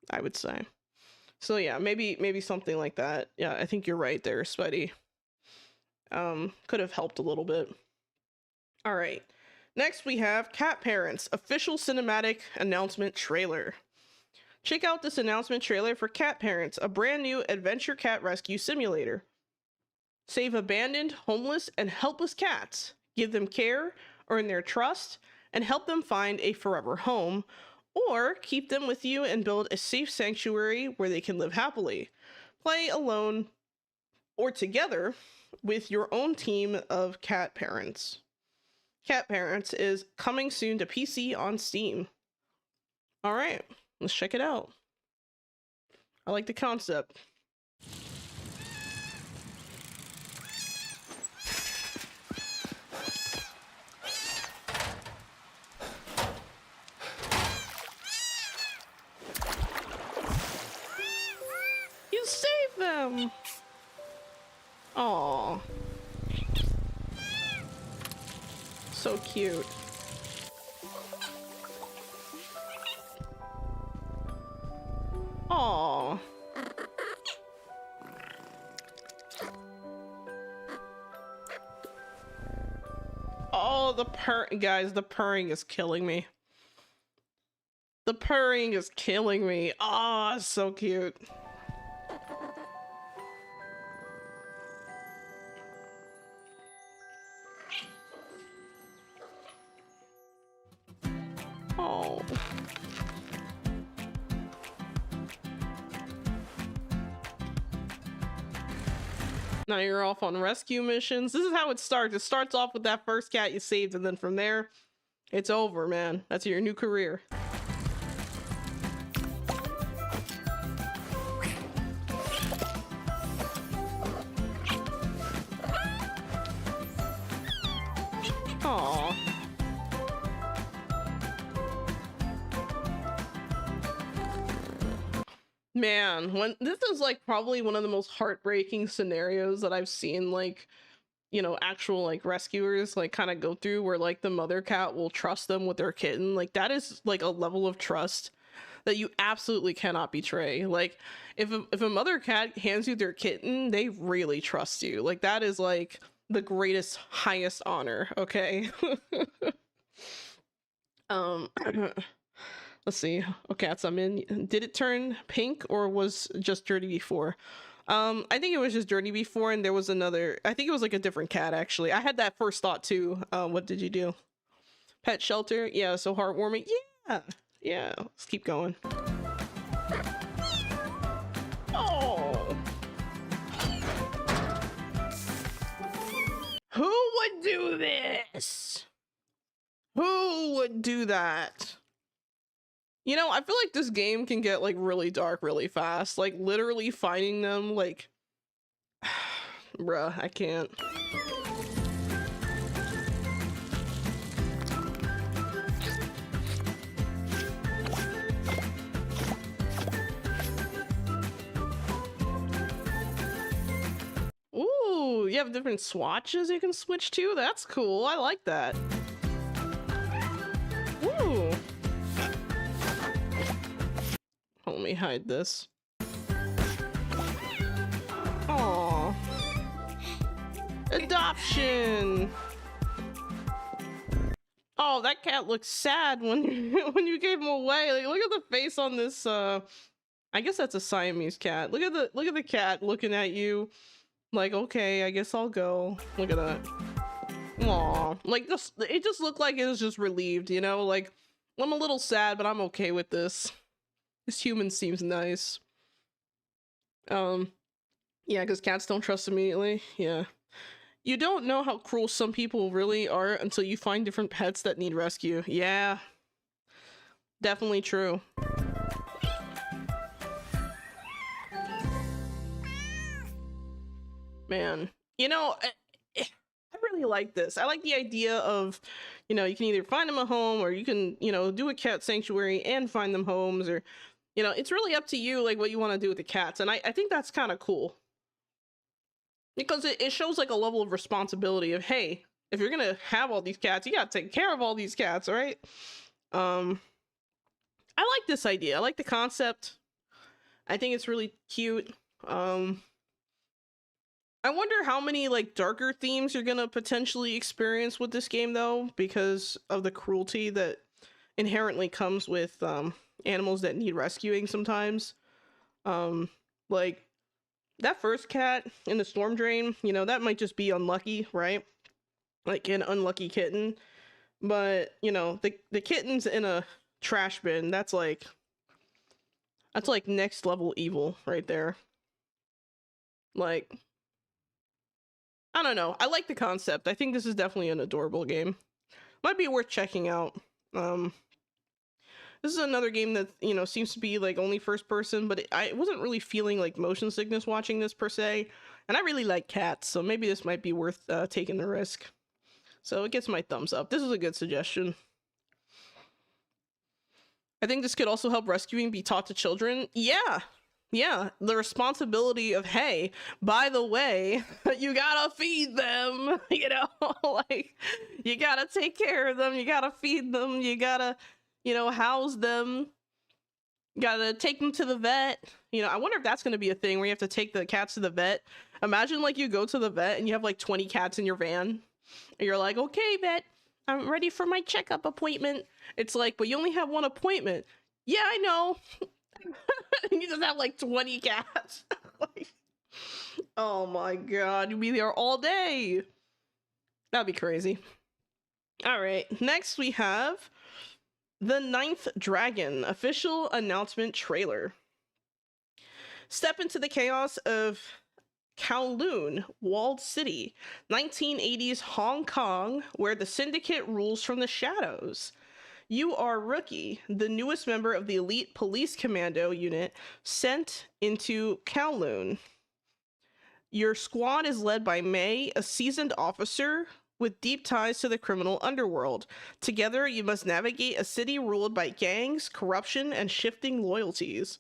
I would say. So yeah, maybe something like that. Yeah, I think you're right there, Spidey. Could have helped a little bit. All right. Next, we have Cat Parents official cinematic announcement trailer. Check out this announcement trailer for Cat Parents, a brand new adventure cat rescue simulator. Save abandoned, homeless, and helpless cats. Give them care, earn their trust, and help them find a forever home, or keep them with you and build a safe sanctuary where they can live happily. Play alone or together with your own team of cat parents. Cat Parents is coming soon to PC on Steam. All right, let's check it out. I like the concept. You saved them! Aww. So cute. Aww. Oh, guys, the purring is killing me. The purring is killing me. Oh, so cute. Oh. Now you're off on rescue missions. This is how it starts. It starts off with that first cat you saved, and then from there, it's over, man. That's your new career. Aww. Man, when this is like probably one of the most heartbreaking scenarios that I've seen, like, you know, actual like rescuers like kind of go through, where like the mother cat will trust them with their kitten. Like that is like a level of trust that you absolutely cannot betray. Like if a mother cat hands you their kitten, they really trust you. Like that is like the greatest, highest honor. Okay. Let's see. Okay, cats I'm in. Did it turn pink or was just dirty before? I think it was just dirty before, and there was another, I think it was like a different cat actually. I had that first thought too. What did you do? Pet shelter? Yeah, so heartwarming. Yeah, let's keep going. Oh. Who would do this? Who would do that? You know, I feel like this game can get like really dark really fast. Like literally finding them, like, bruh, I can't. Ooh, you have different swatches you can switch to? That's cool. I like that. Ooh. Let me hide this. Aww. Adoption. Oh, that cat looks sad when when you gave him away. Like, look at the face on this. I guess that's a Siamese cat. Look at the cat looking at you. Like, okay, I guess I'll go. Look at that. Aw, like it just looked like it was just relieved, you know? Like, I'm a little sad, but I'm okay with this. This human seems nice. Yeah, because cats don't trust immediately. Yeah. You don't know how cruel some people really are until you find different pets that need rescue. Yeah. Definitely true. Man. You know, I really like this. I like the idea of, you know, you can either find them a home, or you can, you know, do a cat sanctuary and find them homes, or, you know, it's really up to you, like, what you want to do with the cats. And I think that's kind of cool. Because it shows, like, a level of responsibility of, hey, if you're going to have all these cats, you got to take care of all these cats, right? I like this idea. I like the concept. I think it's really cute. I wonder how many, like, darker themes you're going to potentially experience with this game, though, because of the cruelty that inherently comes with, animals that need rescuing sometimes. Like that first cat in the storm drain, you know, that might just be unlucky, right? Like an unlucky kitten. But, you know, the kittens in a trash bin, that's like next level evil right there. Like, I don't know. I like the concept. I think this is definitely an adorable game. Might be worth checking out. This is another game that, you know, seems to be like only first person, but I wasn't really feeling like motion sickness watching this per se. And I really like cats, so maybe this might be worth taking the risk. So it gets my thumbs up. This is a good suggestion. I think this could also help rescuing be taught to children. Yeah, Yeah, the responsibility of, hey, by the way, you gotta feed them, you know, like, you gotta take care of them, you gotta feed them, you gotta, you know, house them, gotta take them to the vet. You know, I wonder if that's gonna be a thing where you have to take the cats to the vet. Imagine like you go to the vet and you have like 20 cats in your van, and you're like, okay, vet, I'm ready for my checkup appointment. It's like, but you only have one appointment. Yeah, I know. You just have like 20 cats. Like, oh my god, you'd be there all day. That'd be crazy. All right, next we have the Ninth Dragon official announcement trailer. Step into the chaos of Kowloon, Walled City, 1980s Hong Kong, where the syndicate rules from the shadows. You are Rookie, the newest member of the elite police commando unit sent into Kowloon. Your squad is led by May, a seasoned officer with deep ties to the criminal underworld. Together, you must navigate a city ruled by gangs, corruption, and shifting loyalties.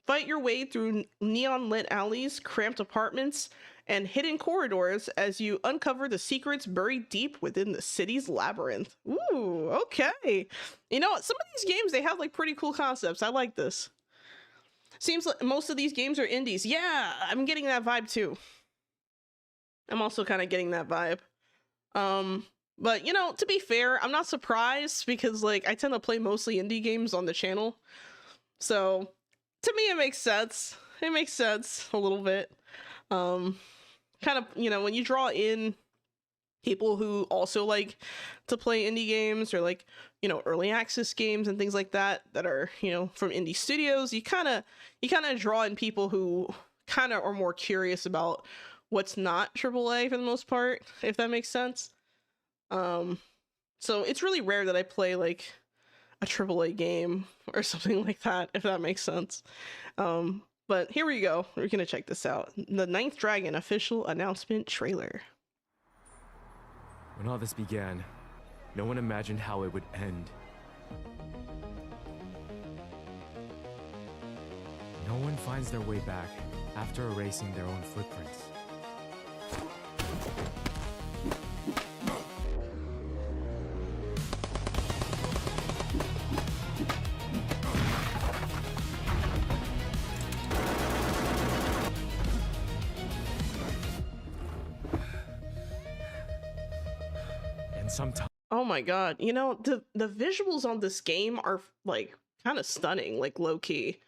Fight your way through neon-lit alleys, cramped apartments, and hidden corridors as you uncover the secrets buried deep within the city's labyrinth. Ooh, okay. You know what? Some of these games, they have like pretty cool concepts. I like this. Seems like most of these games are indies. Yeah, I'm getting that vibe too. I'm also kind of getting that vibe. But you know, to be fair, I'm not surprised because like I tend to play mostly indie games on the channel. So to me, it makes sense. It makes sense a little bit. Kind of, you know, when you draw in people who also like to play indie games or like, you know, early access games and things like that are, you know, from indie studios, you kind of draw in people who kind of are more curious about what's not AAA for the most part, if that makes sense. So it's really rare that I play like a AAA game or something like that, if that makes sense. But here we go. We're gonna check this out. The Ninth Dragon official announcement trailer. When all this began, no one imagined how it would end. No one finds their way back after erasing their own footprints. Sometimes. Oh my god, you know, the visuals on this game are like kind of stunning, like low key.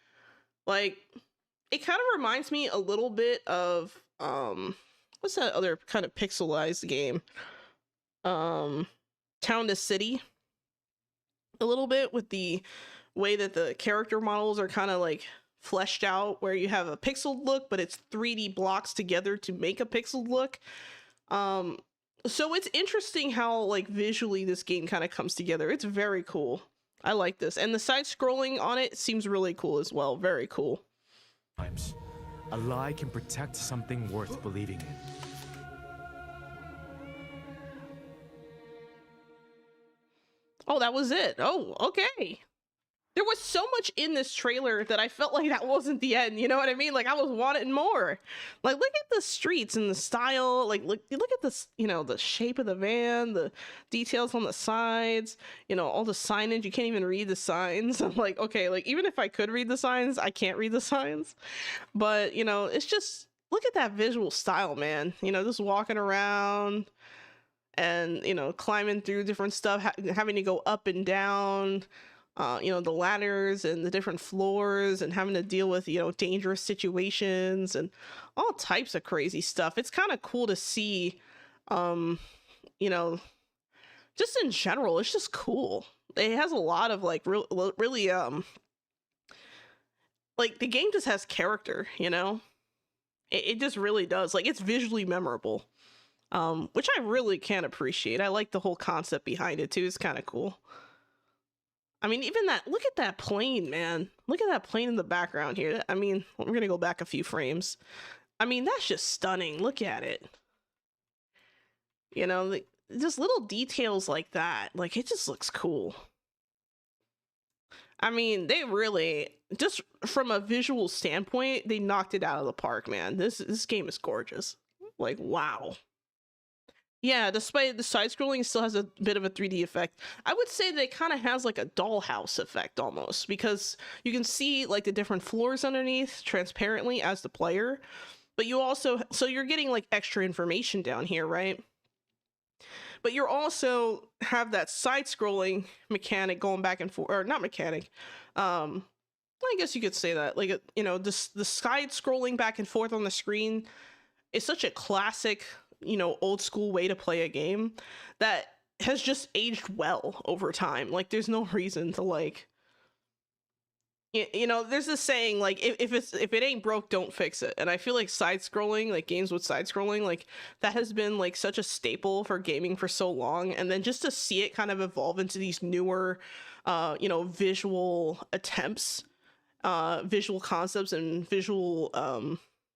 Like it kind of reminds me a little bit of what's that other kind of pixelized game? Town to City. A little bit with the way that the character models are kind of like fleshed out, where you have a pixeled look, but it's 3D blocks together to make a pixeled look. So it's interesting how like visually this game kind of comes together. It's very cool. I like this. And the side scrolling on it seems really cool as well. Very cool. A lie can protect something worth believing in. Oh, that was it. Oh, okay. There was so much in this trailer that I felt like that wasn't the end. You know what I mean? Like I was wanting more. Like look at the streets and the style. Like look at this, you know, the shape of the van, the details on the sides, you know, all the signage. You can't even read the signs. I'm like, okay, like even if I could read the signs, I can't read the signs. But, you know, it's just look at that visual style, man. You know, just walking around and, you know, climbing through different stuff, having to go up and down. You know, the ladders and the different floors and having to deal with, you know, dangerous situations and all types of crazy stuff. It's kind of cool to see, you know, just in general, it's just cool. It has a lot of like really, like the game just has character, you know, it just really does. Like it's visually memorable, which I really can appreciate. I like the whole concept behind it too. It's kind of cool. I mean, even that, look at that plane, man. Look at that plane in the background here. I mean, we're going to go back a few frames. I mean, that's just stunning. Look at it. You know, like, just little details like that. Like, it just looks cool. I mean, they really, just from a visual standpoint, they knocked it out of the park, man. This game is gorgeous. Like, wow. Yeah, despite the side scrolling, it still has a bit of a 3D effect. I would say that it kind of has like a dollhouse effect almost, because you can see like the different floors underneath transparently as the player, but you also, so you're getting like extra information down here, right? But you're also have that side scrolling mechanic going back and forth, or not mechanic. I guess you could say that, like, you know, this the side scrolling back and forth on the screen is such a classic, you know, old school way to play a game that has just aged well over time. Like, there's no reason to like, you know, there's this saying like, if it ain't broke, don't fix it. And I feel like side scrolling, like games with side scrolling, like that has been like such a staple for gaming for so long. And then just to see it kind of evolve into these newer, you know, visual attempts, visual concepts and visual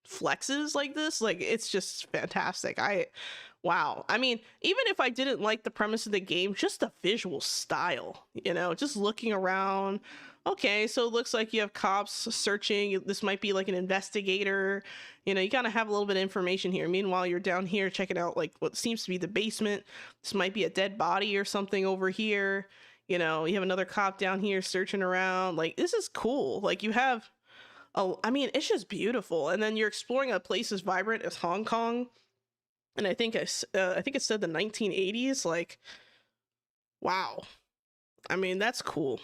flexes like this, like it's just fantastic. Wow. I mean, even if I didn't like the premise of the game, just the visual style, you know, just looking around. Okay, so it looks like you have cops searching. This might be like an investigator. You know, you gotta have a little bit of information here. Meanwhile, you're down here checking out like what seems to be the basement. This might be a dead body or something over here. You know, you have another cop down here searching around. Like, this is cool. Like, you have, oh, I mean, it's just beautiful. And then you're exploring a place as vibrant as Hong Kong. And I think it said the 1980s. Like, wow. I mean, that's cool.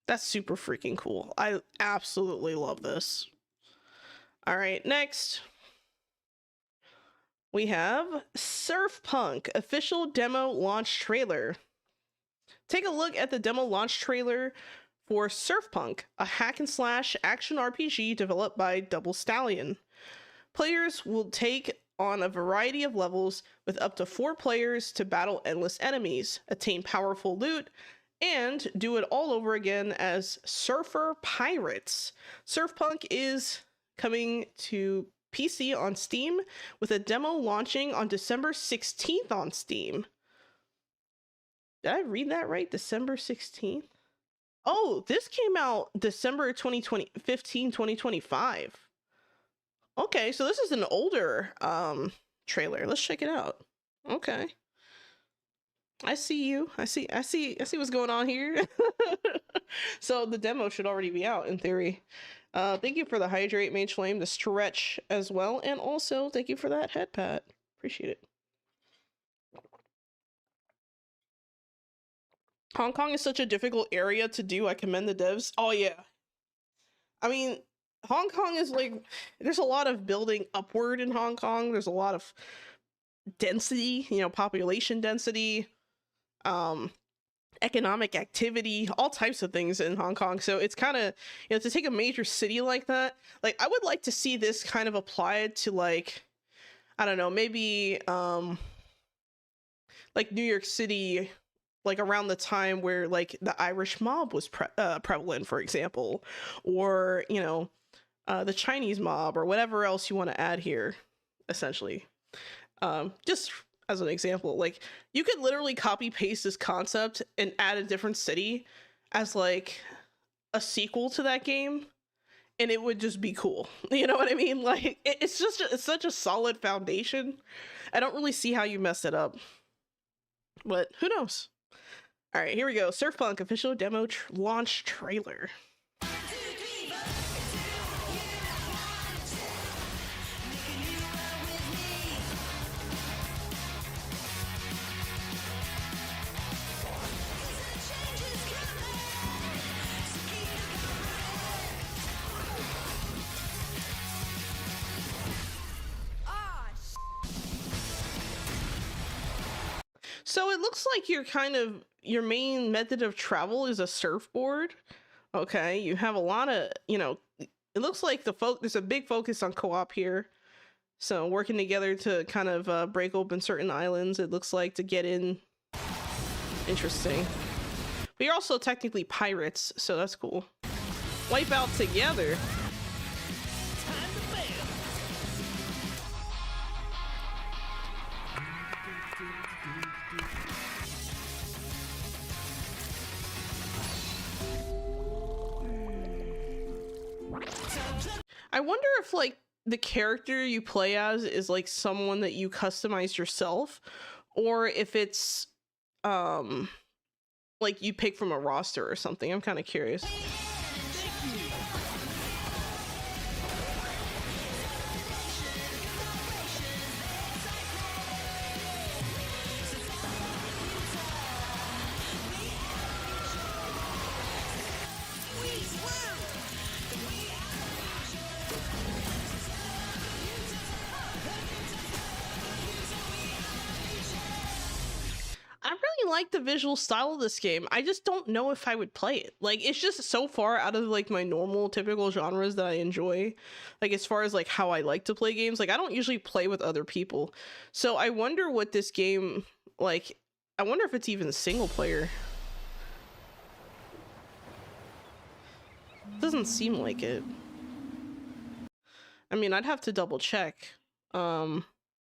That's super freaking cool. I absolutely love this. All right, next we have Surf Punk official demo launch trailer. Take a look at the demo launch trailer for Surf Punk, a hack and slash action RPG developed by Double Stallion. Players will take on a variety of levels with up to 4 players to battle endless enemies, attain powerful loot, and do it all over again as surfer pirates. Surf Punk is coming to PC on Steam, with a demo launching on December 16th on Steam. Did I read that right? December 16th? Oh, this came out December 2025. Okay, so this is an older trailer. Let's check it out. Okay. I see you. I see what's going on here. So the demo should already be out in theory. Thank you for the hydrate, Mage Flame, the stretch as well, and also thank you for that headpat. Appreciate it. Hong Kong is such a difficult area to do. I commend the devs. Oh yeah. I mean, Hong Kong is like, there's a lot of building upward in Hong Kong. There's a lot of density, you know, population density, economic activity, all types of things in Hong Kong. So it's kind of, you know, to take a major city like that, like I would like to see this kind of applied to like, I don't know, maybe like New York City, like around the time where like the Irish mob was prevalent, for example, or, you know, the Chinese mob or whatever else you want to add here, essentially. Just as an example, like you could literally copy paste this concept and add a different city as like a sequel to that game, and it would just be cool. You know what I mean? Like it's such a solid foundation. I don't really see how you mess it up, but who knows? All right, here we go. Surf Punk official demo launch trailer. So it looks like your main method of travel is a surfboard. Okay, you have a lot of, you know, it looks like there's a big focus on co-op here. So working together to kind of break open certain islands, it looks like, to get in. Interesting. But you're also technically pirates, so that's cool. Wipe out together. I wonder if like the character you play as is like someone that you customize yourself, or if it's like you pick from a roster or something. I'm kind of curious. I really like the visual style of this game. I just don't know if I would play it. Like, it's just so far out of like my normal typical genres that I enjoy. Like, as far as like how I like to play games, like I don't usually play with other people. So I wonder what this game, like, I wonder if it's even single player. Doesn't seem like it. I mean, I'd have to double check. Let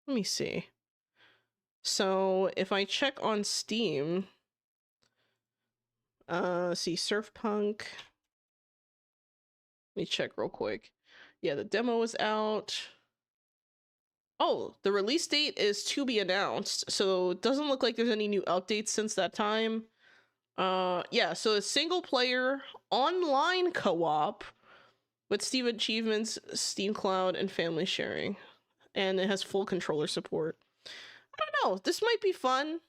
me see. So if I check on Steam, see Surfpunk. Let me check real quick. Yeah, the demo is out. Oh, the release date is to be announced. So it doesn't look like there's any new updates since that time. Yeah, so a single player online co-op with Steam achievements, Steam Cloud, and family sharing. And it has full controller support. I don't know, this might be fun.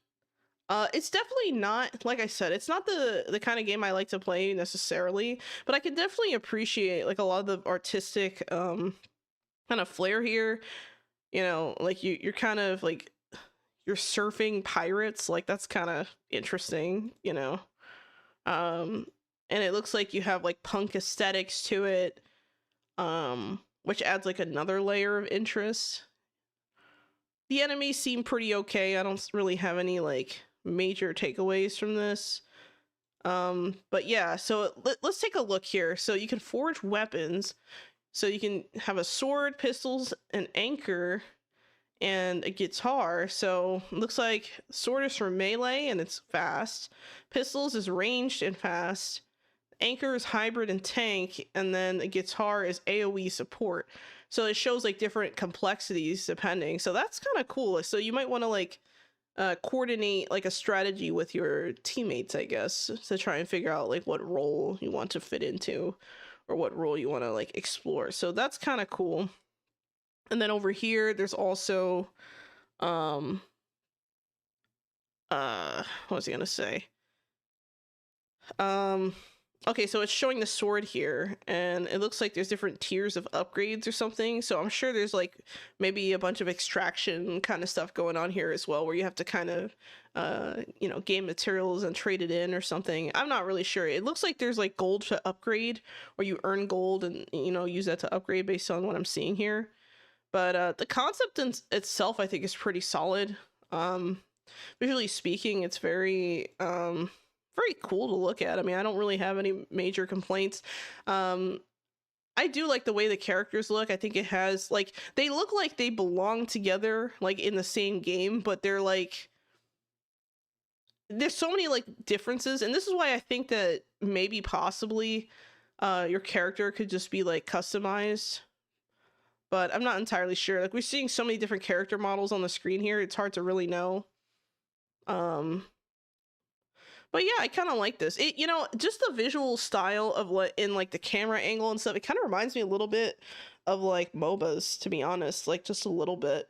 It's definitely not, like I said, it's not the kind of game I like to play necessarily, but I can definitely appreciate like a lot of the artistic kind of flair here. You know, like you're kind of like, you're surfing pirates, like that's kind of interesting, you know. And it looks like you have like punk aesthetics to it, which adds like another layer of interest. The enemies seem pretty okay. I don't really have any like major takeaways from this. But yeah, so let's take a look here. So you can forge weapons. So you can have a sword, pistols, an anchor, and a guitar. So looks like sword is for melee and it's fast. Pistols is ranged and fast. Anchor is hybrid and tank, and then a guitar is AoE support. So it shows like different complexities depending. So that's kind of cool. So you might want to like coordinate like a strategy with your teammates, I guess, to try and figure out like what role you want to fit into or what role you want to like explore. So that's kind of cool. And then over here, there's also, what was I gonna say? Okay, so it's showing the sword here, and it looks like there's different tiers of upgrades or something. So I'm sure there's like maybe a bunch of extraction kind of stuff going on here as well, where you have to kind of, you know, gain materials and trade it in or something. I'm not really sure. It looks like there's like gold to upgrade, or you earn gold and, you know, use that to upgrade based on what I'm seeing here. But the concept in itself, I think, is pretty solid. Visually speaking, it's very cool to look at. I mean, I don't really have any major complaints. I do like the way the characters look. I think it has like, they look like they belong together like in the same game, but they're like, there's so many like differences, and this is why I think that maybe possibly your character could just be like customized, but I'm not entirely sure. Like, we're seeing so many different character models on the screen here, it's hard to really know. But yeah, I kind of like this. It, you know, just the visual style of what in like the camera angle and stuff, it kind of reminds me a little bit of like MOBAs, to be honest, like just a little bit.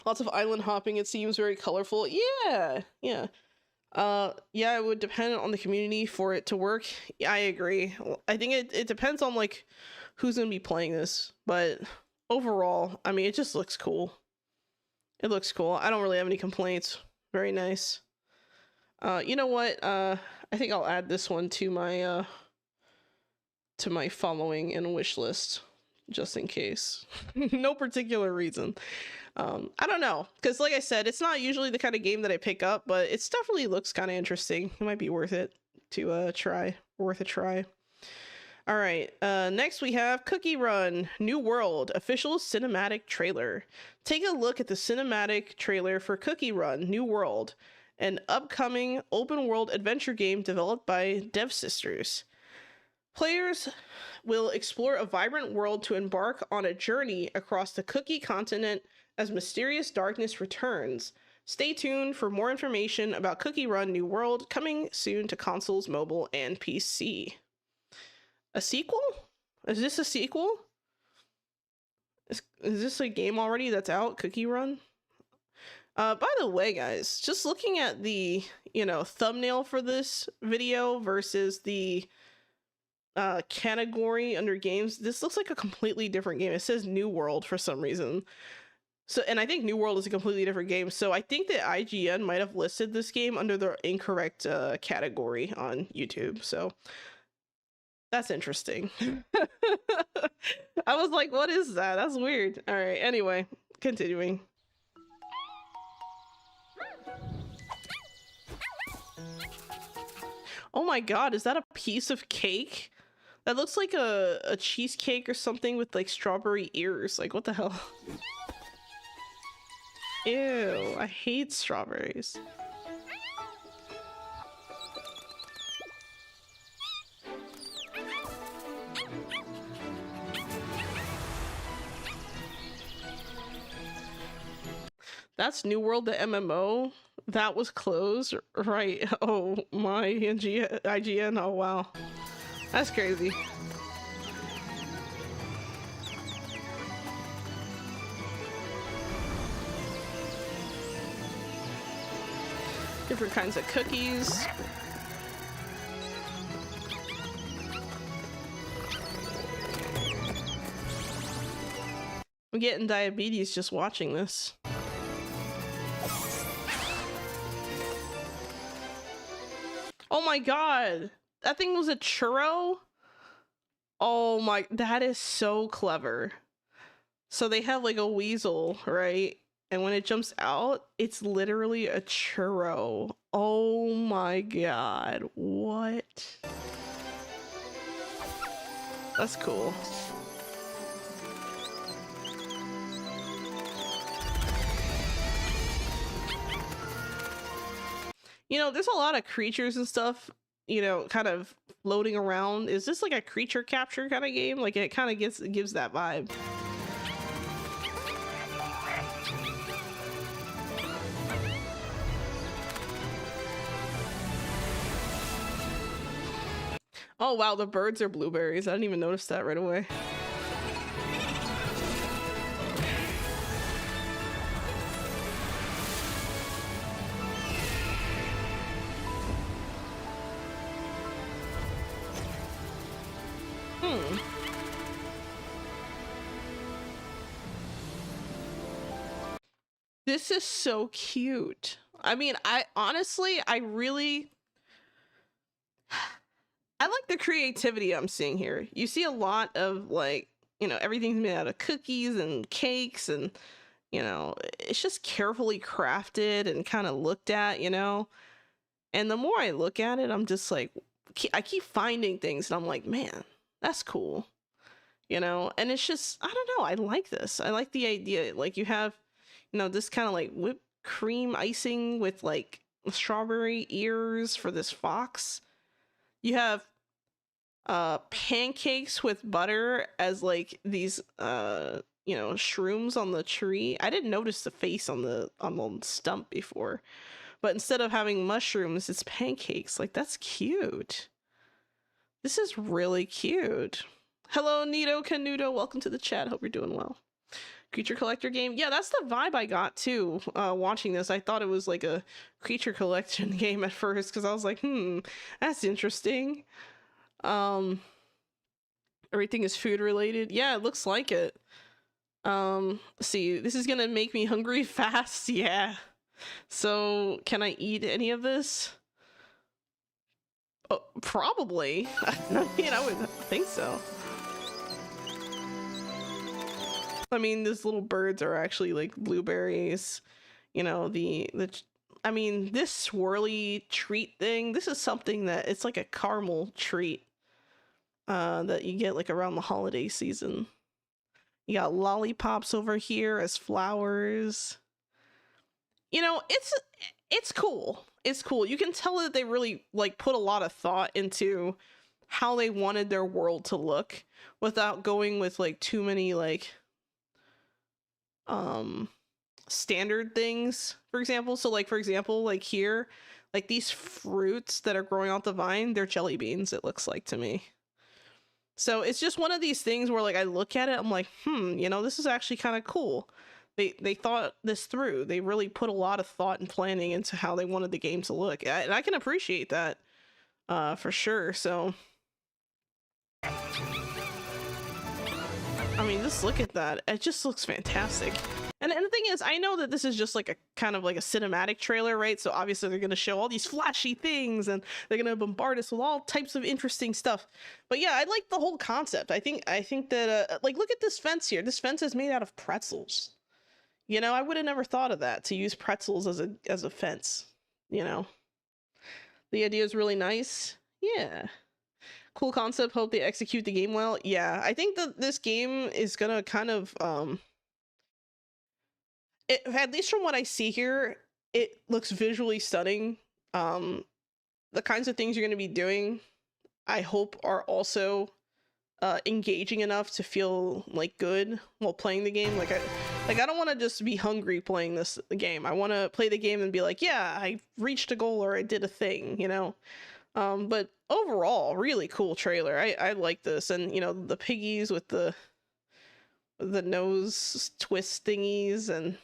Lots of island hopping, it seems very colorful. Yeah. Yeah, it would depend on the community for it to work. Yeah, I agree. I think it depends on like who's gonna be playing this, but overall, I mean, it just looks cool. It looks cool. I don't really have any complaints. Very nice. You know what? I think I'll add this one to my following and wish list, just in case. No particular reason. I don't know, because like I said, it's not usually the kind of game that I pick up, but it definitely looks kind of interesting. It might be worth it to try. Worth a try. All right, next we have Cookie Run New World official cinematic trailer. Take a look at the cinematic trailer for Cookie Run New World, an upcoming open world adventure game developed by Dev Sisters. Players will explore a vibrant world to embark on a journey across the Cookie continent as mysterious darkness returns. Stay tuned for more information about Cookie Run New World, coming soon to consoles, mobile, and PC. A sequel? Is this a sequel? Is this a game already that's out, Cookie Run? By the way, guys, just looking at the, thumbnail for this video versus the category under games, this looks like a completely different game. It says New World for some reason. So, and I think New World is a completely different game. So I think that IGN might have listed this game under the incorrect category on YouTube. So that's interesting. I was like, what is that? That's weird. All right. Anyway, continuing. Oh my God, is that a piece of cake? That looks like a cheesecake or something with like strawberry ears. Like, what the hell? Ew, I hate strawberries. That's New World, the MMO. That was closed, right? Oh my, IGN. Oh wow, that's crazy. Different kinds of cookies. I'm getting diabetes just watching this. Oh my God, that thing was a churro? Oh my, that is so clever. So they have like a weasel, right? And when it jumps out, it's literally a churro. Oh my God, what? That's cool. There's a lot of creatures and stuff, kind of floating around. Is this like a creature capture kind of game? Like it kind of gives that vibe. Oh wow, the birds are blueberries. I didn't even notice that right away. This is so cute. I mean, I like the creativity I'm seeing here. You see a lot of like, everything's made out of cookies and cakes and, it's just carefully crafted and kind of looked at, And the more I look at it, I'm just like, I keep finding things and I'm like, man, that's cool. And it's just, I don't know. I like this. I like the idea. Like you have, this kind of like whipped cream icing with like strawberry ears for this fox. You have pancakes with butter as like these shrooms on the tree. I didn't notice the face on the stump before, but instead of having mushrooms, it's pancakes. Like that's cute. This is really cute. Hello, Nito Canuto. Welcome to the chat. Hope you're doing well. Creature collector game. Yeah, that's the vibe I got too watching this. I thought it was like a creature collection game at first because I was like, that's interesting. Everything is food related. Yeah, it looks like it. See, this is gonna make me hungry fast. Yeah. So can I eat any of this? Oh, probably. I mean, I would think so. I mean, these little birds are actually like blueberries. I mean, this swirly treat thing, this is something that it's like a caramel treat that you get like around the holiday season. You got lollipops over here as flowers. It's cool. It's cool. You can tell that they really like put a lot of thought into how they wanted their world to look without going with like too many like standard things, for example. So like, for example, like here, like these fruits that are growing off the vine, they're jelly beans, it looks like to me. So it's just one of these things where like I look at it, I'm like, you know, this is actually kind of cool. They thought this through. They really put a lot of thought and planning into how they wanted the game to look. And I can appreciate that for sure. So I mean, just look at that. It just looks fantastic. And the thing is, I know that this is just like a kind of like a cinematic trailer, right? So obviously they're going to show all these flashy things and they're going to bombard us with all types of interesting stuff. But yeah, I like the whole concept. I think that like, look at this fence here. This fence is made out of pretzels. You know, I would have never thought of that, to use pretzels as a fence, you know. The idea is really nice. Yeah. Cool concept. Hope they execute the game well. Yeah, I think that this game is gonna kind of at least from what I see here, it looks visually stunning. The kinds of things you're gonna be doing, I hope, are also engaging enough to feel like good while playing the game. Like I don't want to just be hungry playing this game. I want to play the game and be like, yeah, I reached a goal or I did a thing, you know. But overall, really cool trailer. I like this, and you know, the piggies with the nose twist thingies, and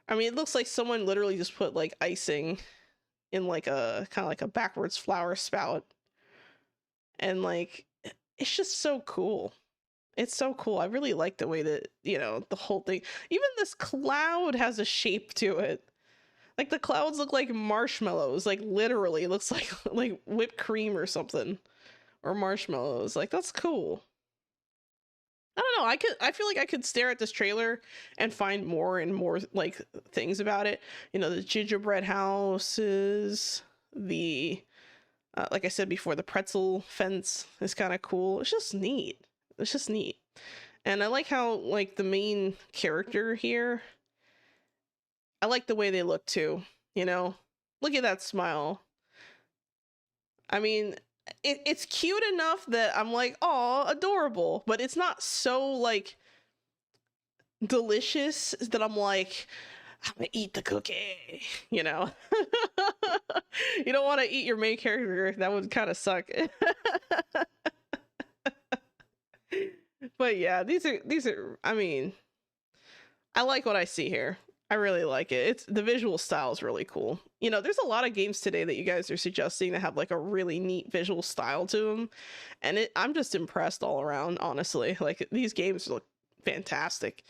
I mean, it looks like someone literally just put like icing in like a kind of like a backwards flower spout, and like it's just so cool. It's so cool. I really like the way that, you know, the whole thing, even this cloud has a shape to it. Like the clouds look like marshmallows, like literally it looks like whipped cream or something, or marshmallows. Like that's cool. I don't know. I feel like I could stare at this trailer and find more and more like things about it. You know, the gingerbread houses, the like I said before, the pretzel fence is kind of cool. It's just neat. It's just neat. And I like how like the main character here, I like the way they look too, you know? Look at that smile. I mean, it's cute enough that I'm like, oh, adorable, but it's not so like delicious that I'm like, I'm gonna eat the cookie, you know? You don't want to eat your main character. That would kind of suck. But yeah, these are, I mean, I like what I see here. I really like it. It's the visual style is really cool. You know, there's a lot of games today that you guys are suggesting that have like a really neat visual style to them, and I'm just impressed all around, honestly. Like these games look fantastic.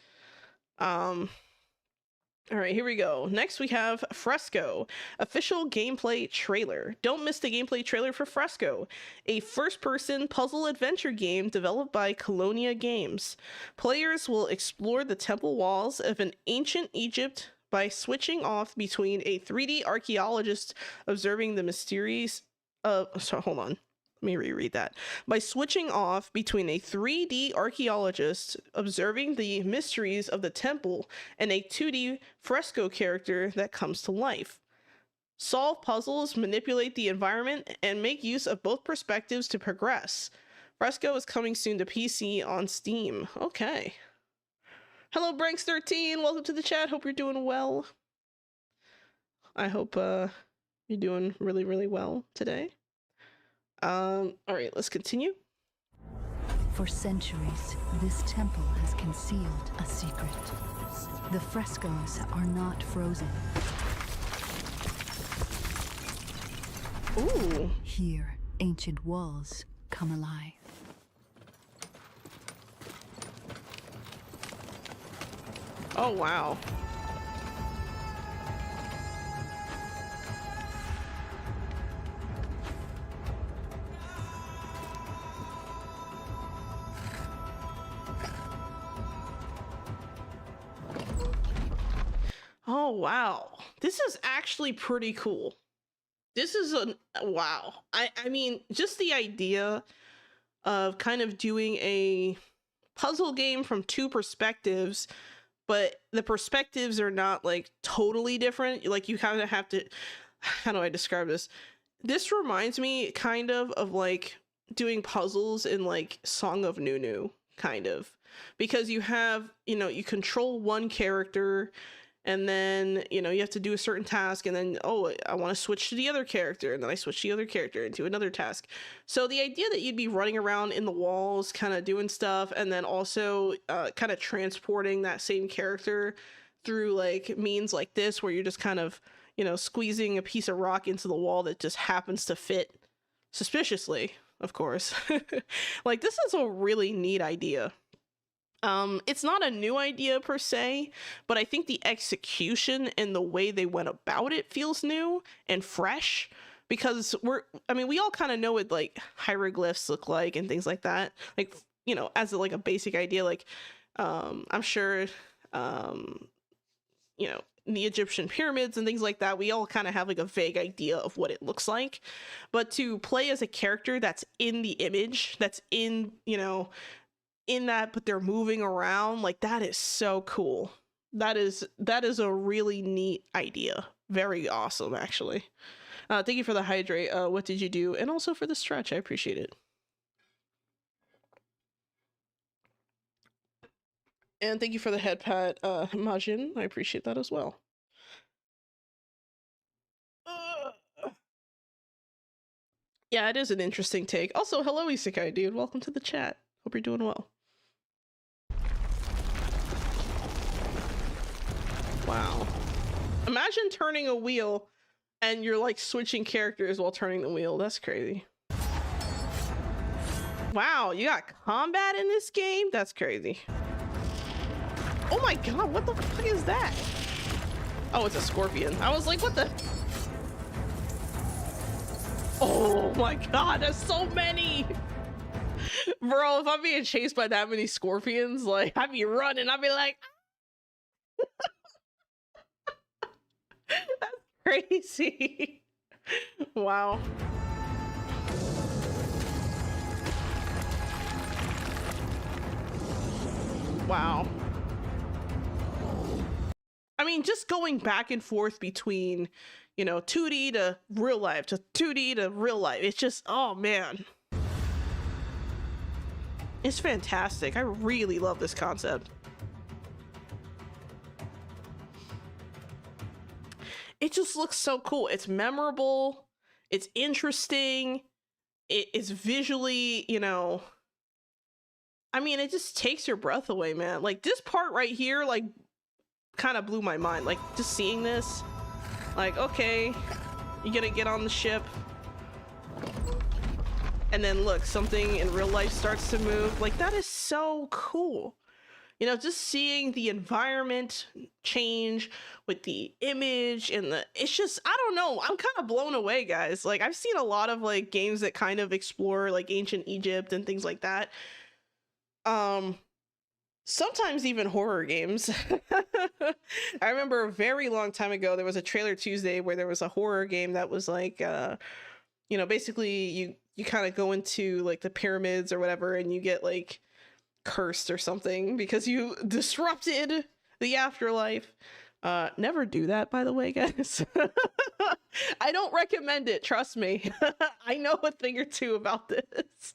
All right, here we go. Next we have Fresco, official gameplay trailer. Don't miss the gameplay trailer for Fresco, a first-person puzzle adventure game developed by Colonia Games. Players will explore the temple walls of an ancient Egypt by switching off between a 3D archaeologist observing the mysteries of... So hold on. Let me reread that. By switching off between a 3D archaeologist observing the mysteries of the temple and a 2D fresco character that comes to life. Solve puzzles, manipulate the environment, and make use of both perspectives to progress. Fresco is coming soon to PC on Steam. Okay. Hello, Branks13. Welcome to the chat. Hope you're doing well. I hope you're doing really, really well today. All right, let's continue. For centuries, this temple has concealed a secret. The frescoes are not frozen. Ooh. Here, ancient walls come alive. Oh, wow. Oh, wow. This is actually pretty cool. This is a wow. I mean, just the idea of kind of doing a puzzle game from two perspectives, but the perspectives are not like totally different. Like you kind of have to, how do I describe this? this reminds me kind of like doing puzzles in like Song of Nunu, kind of, because you have, you know, you control one character, and then, you know, you have to do a certain task, and then, oh, I want to switch to the other character, and then I switch the other character into another task. So the idea that you'd be running around in the walls kind of doing stuff, and then also kind of transporting that same character through like means like this, where you're just kind of, you know, squeezing a piece of rock into the wall that just happens to fit suspiciously, of course. Like, this is a really neat idea. It's not a new idea per se, but I think the execution and the way they went about it feels new and fresh, because we all kind of know what like hieroglyphs look like and things like that. Like, you know, as like a basic idea, like, I'm sure, you know, the Egyptian pyramids and things like that, we all kind of have like a vague idea of what it looks like. But to play as a character that's in the image, that's in, you know, in that, but they're moving around, like, that is so cool. That is a really neat idea. Very awesome, actually. Thank you for the hydrate. What did you do? And also for the stretch, I appreciate it. And thank you for the headpat, Majin. I appreciate that as well. Yeah, it is an interesting take. Also, hello, Isekai dude. Welcome to the chat. Hope you're doing well. Wow. Imagine turning a wheel and you're like switching characters while turning the wheel. That's crazy. Wow, you got combat in this game? That's crazy. Oh my god, what the fuck is that? Oh, it's a scorpion. I was like, what the? Oh my god, there's so many! Bro, if I'm being chased by that many scorpions, like, I'd be running. I'd be like, that's crazy. Wow. Wow. I mean, just going back and forth between, you know, 2D to real life to 2D to real life. It's just, oh man. It's fantastic. I really love this concept. It just looks so cool. It's memorable. It's interesting. It is visually, you know, I mean, it just takes your breath away, man. Like, this part right here, like, kind of blew my mind. Like, just seeing this, like, okay, you're gonna get on the ship, and then look, something in real life starts to move. Like, that is so cool. You know, just seeing the environment change with the image and it's just, I don't know, I'm kind of blown away, guys. Like, I've seen a lot of like games that kind of explore like ancient Egypt and things like that. Sometimes even horror games. I remember a very long time ago, there was a Trailer Tuesday where there was a horror game that was like, you know, basically you kind of go into like the pyramids or whatever, and you get like cursed or something because you disrupted the afterlife. Never do that, by the way, guys. I don't recommend it, trust me. I know a thing or two about this.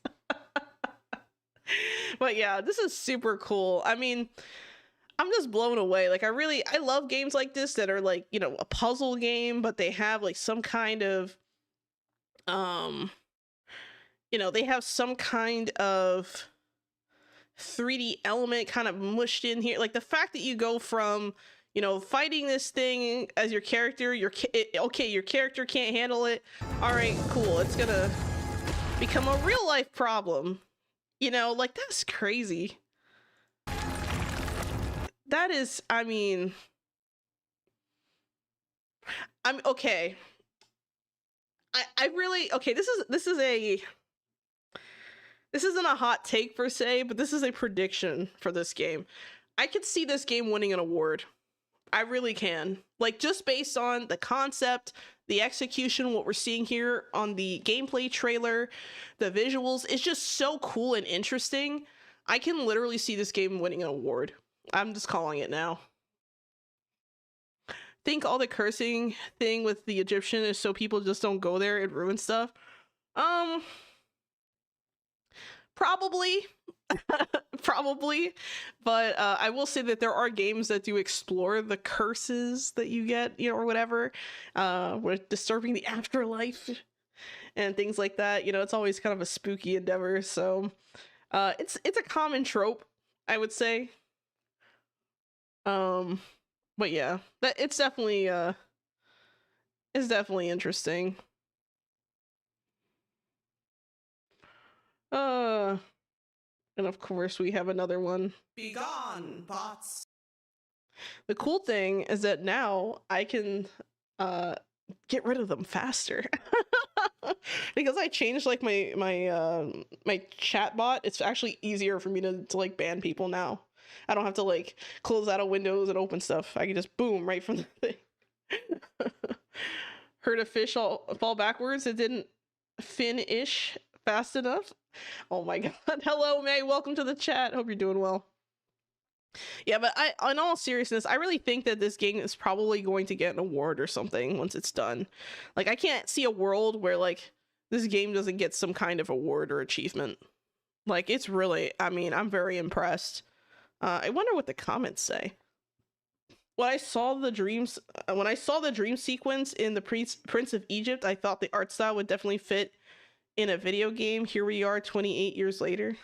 But yeah, this is super cool. I mean, I'm just blown away. Like, I love games like this that are like, you know, a puzzle game, but they have like some kind of, you know, they have some kind of 3D element kind of mushed in here. Like, the fact that you go from, you know, fighting this thing as your character, okay, your character can't handle it. All right, cool. It's gonna become a real life problem. You know, like, that's crazy. That is, I mean, I'm okay. I really, okay, this isn't a hot take per se, but this is a prediction for this game. I could see this game winning an award. I really can. Like, just based on the concept, the execution, what we're seeing here on the gameplay trailer, the visuals, it's just so cool and interesting. I can literally see this game winning an award. I'm just calling it now. think all the cursing thing with the Egyptian is so people just don't go there and ruin stuff. Probably. Probably, but I will say that there are games that do explore the curses that you get, you know, or whatever, with disturbing the afterlife and things like that. You know, it's always kind of a spooky endeavor, so it's a common trope, I would say. But yeah, that it's definitely interesting. And of course we have another one. Begone, bots. The cool thing is that now I can get rid of them faster. Because I changed like my chat bot. It's actually easier for me to like ban people now. I don't have to like close out of Windows and open stuff. I can just boom right from the thing. Heard a fish fall backwards. It didn't finish fast enough. Oh my god. Hello, May. Welcome to the chat. Hope you're doing well. Yeah, but in all seriousness, I really think that this game is probably going to get an award or something once it's done. Like, I can't see a world where, like, this game doesn't get some kind of award or achievement. Like, it's really, I mean, I'm very impressed. I wonder what the comments say. When I saw the dream sequence in the Prince of Egypt, I thought the art style would definitely fit in a video game. Here we are 28 years later.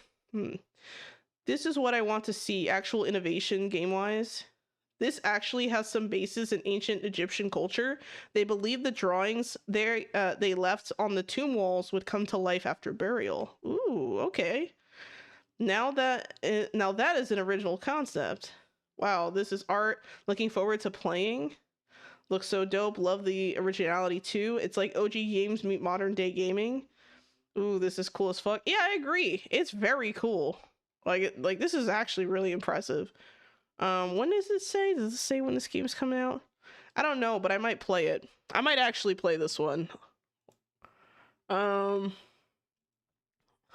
This is what I want to see, actual innovation game-wise. This actually has some basis in ancient Egyptian culture. They believe the drawings they left on the tomb walls would come to life after burial. Ooh, okay. Now that is an original concept. Wow, this is art. Looking forward to playing. Looks so dope. Love the originality too. It's like OG games meet modern day gaming. Ooh, this is cool as fuck. Yeah, I agree. It's very cool. Like this is actually really impressive. When does it say? Does it say when this game's coming out? I don't know, but I might play it. I might actually play this one. Hold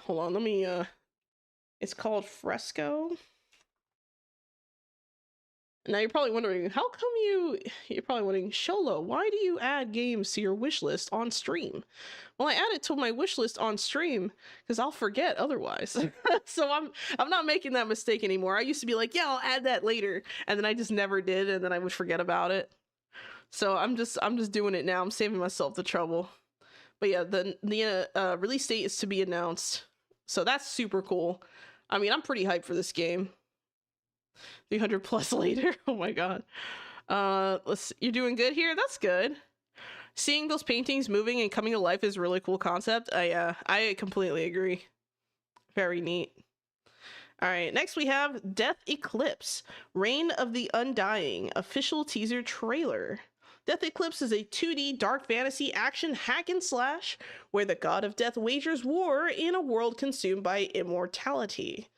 on, let me it's called Fresco. Now you're probably wondering, how come you're probably wondering, Xolo, why do you add games to your wish list on stream? Well, I add it to my wish list on stream because I'll forget otherwise. So I'm not making that mistake anymore. I used to be like, yeah, I'll add that later, and then I just never did, and then I would forget about it. So I'm just doing it now. I'm saving myself the trouble. But yeah, the release date is to be announced. So that's super cool. I mean, I'm pretty hyped for this game. 300 plus later. Oh my god. You're doing good here. That's good. Seeing those paintings moving and coming to life is a really cool concept. I completely agree. Very neat. All right, next we have Death Eclipse, Reign of the Undying, official teaser trailer. Death Eclipse is a 2D dark fantasy action hack and slash where the god of death wages war in a world consumed by immortality.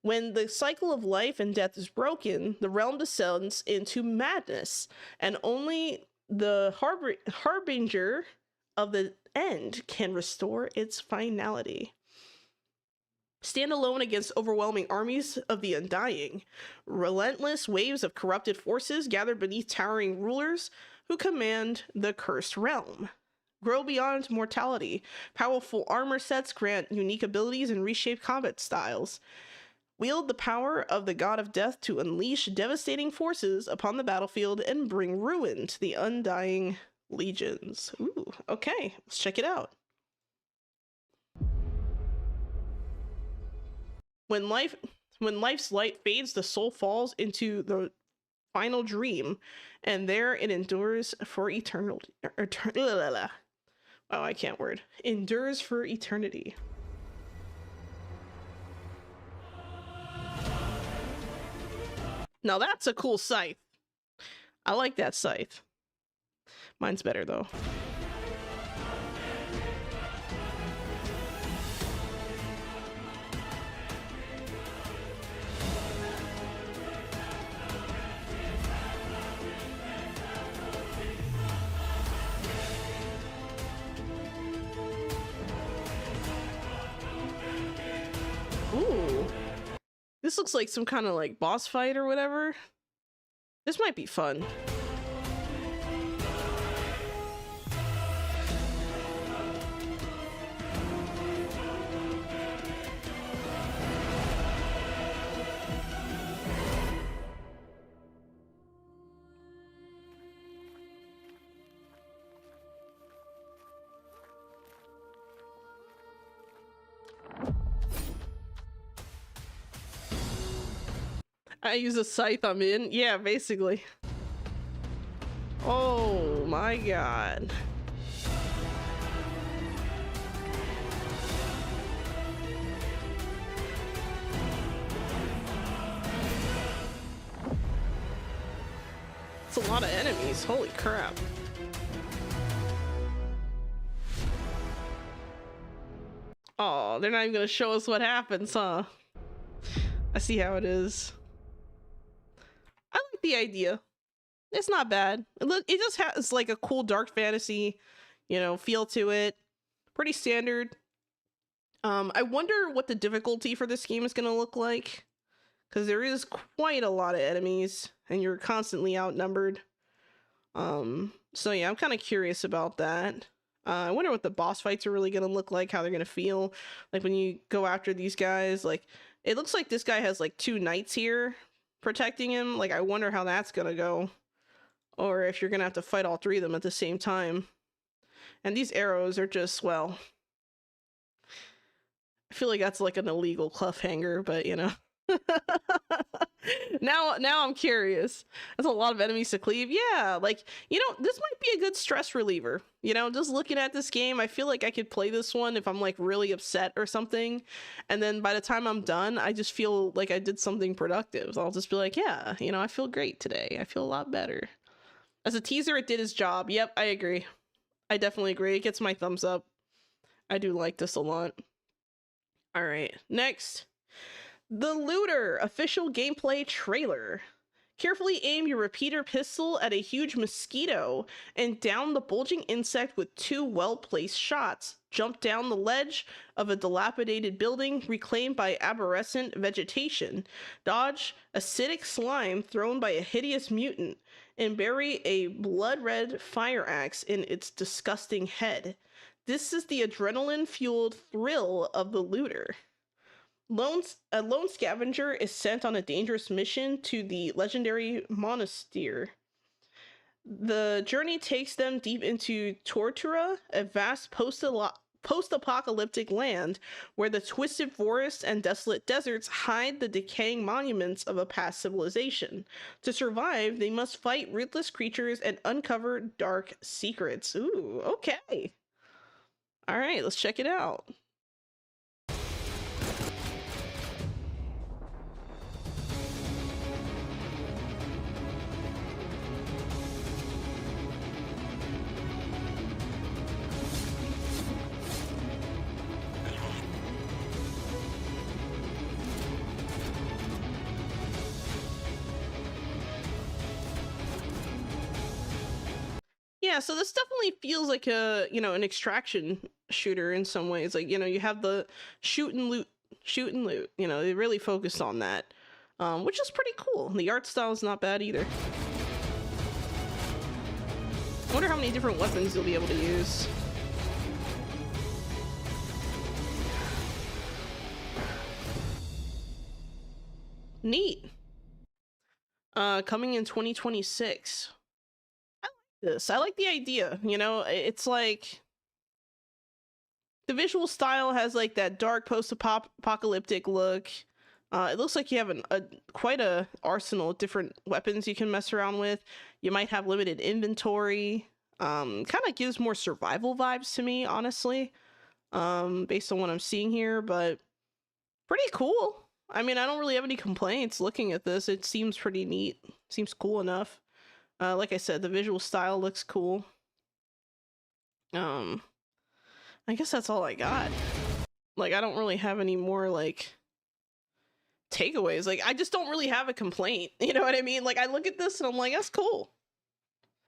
When the cycle of life and death is broken, the realm descends into madness, and only the harbinger of the end can restore its finality. Stand alone against overwhelming armies of the undying. Relentless waves of corrupted forces gather beneath towering rulers who command the cursed realm. Grow beyond mortality. Powerful armor sets grant unique abilities and reshape combat styles. Wield the power of the god of death to unleash devastating forces upon the battlefield and bring ruin to the undying legions. Ooh, okay, let's check it out. When life's light fades, the soul falls into the final dream, and there it endures for eternity. Wow, I can't word. Endures for eternity. Now that's a cool scythe. I like that scythe. Mine's better though. Ooh. This looks like some kind of like boss fight or whatever. This might be fun. I use a scythe, I'm in. Yeah, basically. Oh my god. It's a lot of enemies, holy crap. Oh, they're not even gonna show us what happens, huh? I see how it is. I like the idea. It's not bad. It just has like a cool dark fantasy, you know, feel to it. Pretty standard. I wonder what the difficulty for this game is gonna look like, because there is quite a lot of enemies and you're constantly outnumbered. So yeah, I'm kind of curious about that. I wonder what the boss fights are really gonna look like, how they're gonna feel. Like when you go after these guys, like it looks like this guy has like 2 knights here protecting him. Like I wonder how that's gonna go. Or if you're gonna have to fight all 3 of them at the same time. And these arrows are just, well, I feel like that's like an illegal cliffhanger, but you know. now I'm curious. That's a lot of enemies to cleave. Yeah, like, you know, this might be a good stress reliever. You know, just looking at this game, I feel like I could play this one if I'm like really upset or something, and then by the time I'm done, I just feel like I did something productive. So I'll just be like, yeah, you know, I feel great today. I feel a lot better. As a teaser, it did its job. Yep, I agree. I definitely agree. It gets my thumbs up. I do like this a lot. All right, next. The Looter official gameplay trailer. Carefully aim your repeater pistol at a huge mosquito and down the bulging insect with 2 well-placed shots. Jump down the ledge of a dilapidated building reclaimed by arborescent vegetation. Dodge acidic slime thrown by a hideous mutant. And bury a blood-red fire axe in its disgusting head. This is the adrenaline-fueled thrill of the Looter. A lone scavenger is sent on a dangerous mission to the legendary monastery. The journey takes them deep into Tortura, a vast post-apocalyptic land where the twisted forests and desolate deserts hide the decaying monuments of a past civilization. To survive, they must fight ruthless creatures and uncover dark secrets. Ooh, okay. All right, let's check it out. Yeah, so this definitely feels like a, you know, an extraction shooter in some ways. Like, you know, you have the shoot and loot, you know, they really focused on that, which is pretty cool. The art style is not bad either. I wonder how many different weapons you'll be able to use. Neat. Coming in 2026. This. I like the idea, you know, it's like the visual style has like that dark post-apocalyptic look. It looks like you have quite a arsenal of different weapons you can mess around with. You might have limited inventory. Kind of gives more survival vibes to me, honestly, based on what I'm seeing here, but pretty cool. I mean, I don't really have any complaints looking at this. It seems pretty neat. Seems cool enough. Like I said, the visual style looks cool. I guess that's all I got. Like, I don't really have any more, like, takeaways. Like, I just don't really have a complaint. You know what I mean? Like, I look at this and I'm like, that's cool.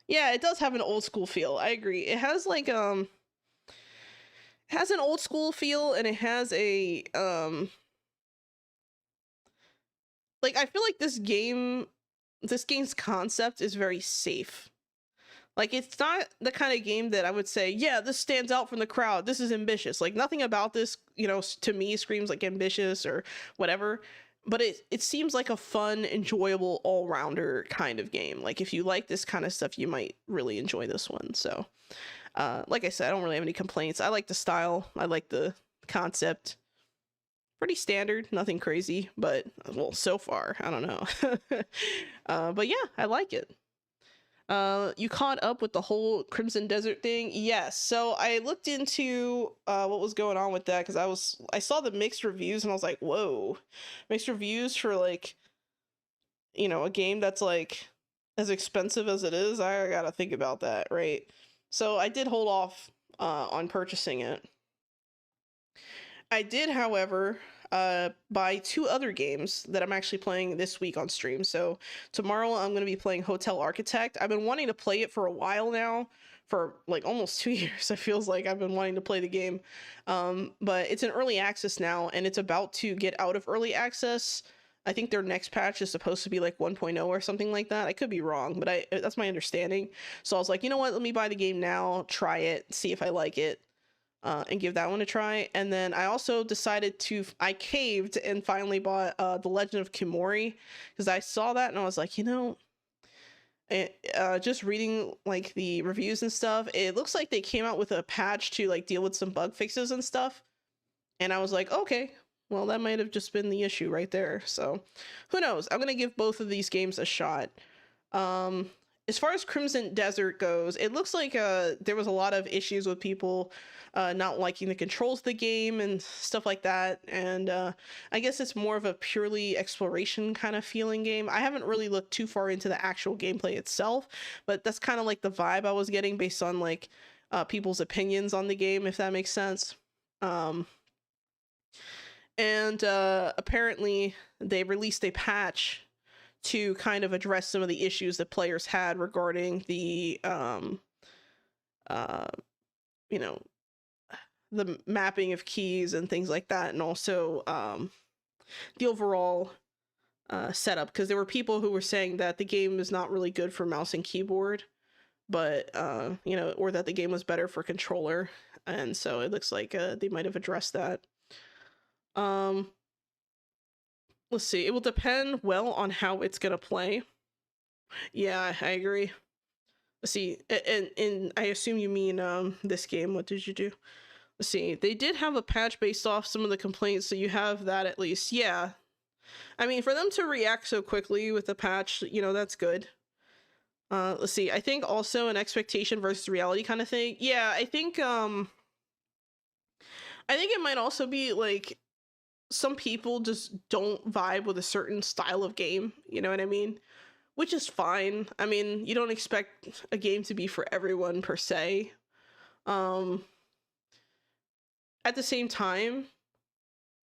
Yeah, it does have an old school feel. I agree. It has, like, it has an old school feel, and it has a, like, I feel like this game's concept is very safe. Like, it's not the kind of game that I would say, yeah, this stands out from the crowd. This is ambitious. Like, nothing about this, you know, to me screams like ambitious or whatever. But it seems like a fun, enjoyable, all-rounder kind of game. Like, if you like this kind of stuff, you might really enjoy this one. So, like I said, I don't really have any complaints. I like the style. I like the concept. pretty standard, nothing crazy, but well, so far, I don't know. But yeah, I like it. You caught up with the whole Crimson Desert thing? Yes. So I looked into what was going on with that, because I saw the mixed reviews and I was like, whoa, mixed reviews for like, you know, a game that's like as expensive as it is. I gotta think about that, right? So I did hold off on purchasing it. I did, however, buy 2 other games that I'm actually playing this week on stream. So tomorrow I'm going to be playing Hotel Architect. I've been wanting to play it for a while now, for like almost 2 years. It feels like I've been wanting to play the game. But it's in early access now, and it's about to get out of early access. I think their next patch is supposed to be like 1.0 or something like that. I could be wrong, but that's my understanding. So I was like, you know what? Let me buy the game now, try it, see if I like it. And give that one a try. And then I also decided I caved and finally bought The Legend of Kimori, because I saw that and I was like, you know, just reading like the reviews and stuff, it looks like they came out with a patch to like deal with some bug fixes and stuff. And I was like, okay, well, that might have just been the issue right there. So who knows? I'm gonna give both of these games a shot. As far as Crimson Desert goes, it looks like there was a lot of issues with people not liking the controls of the game and stuff like that. And I guess it's more of a purely exploration kind of feeling game. I haven't really looked too far into the actual gameplay itself, but that's kind of like the vibe I was getting based on like people's opinions on the game, if that makes sense. Apparently they released a patch to kind of address some of the issues that players had regarding the you know, the mapping of keys and things like that, and also the overall setup, because there were people who were saying that the game is not really good for mouse and keyboard, but you know, or that the game was better for controller, and so it looks like they might have addressed that. Let's see, it will depend well on how it's gonna play. Yeah, I agree. Let's see, and I assume you mean this game. What did you do? Let's see, they did have a patch based off some of the complaints, so you have that at least. Yeah, I mean, for them to react so quickly with the patch, you know, that's good. Let's see, I think also an expectation versus reality kind of thing. Yeah, I think it might also be like some people just don't vibe with a certain style of game, you know what I mean? Which is fine. I mean, you don't expect a game to be for everyone per se. At the same time,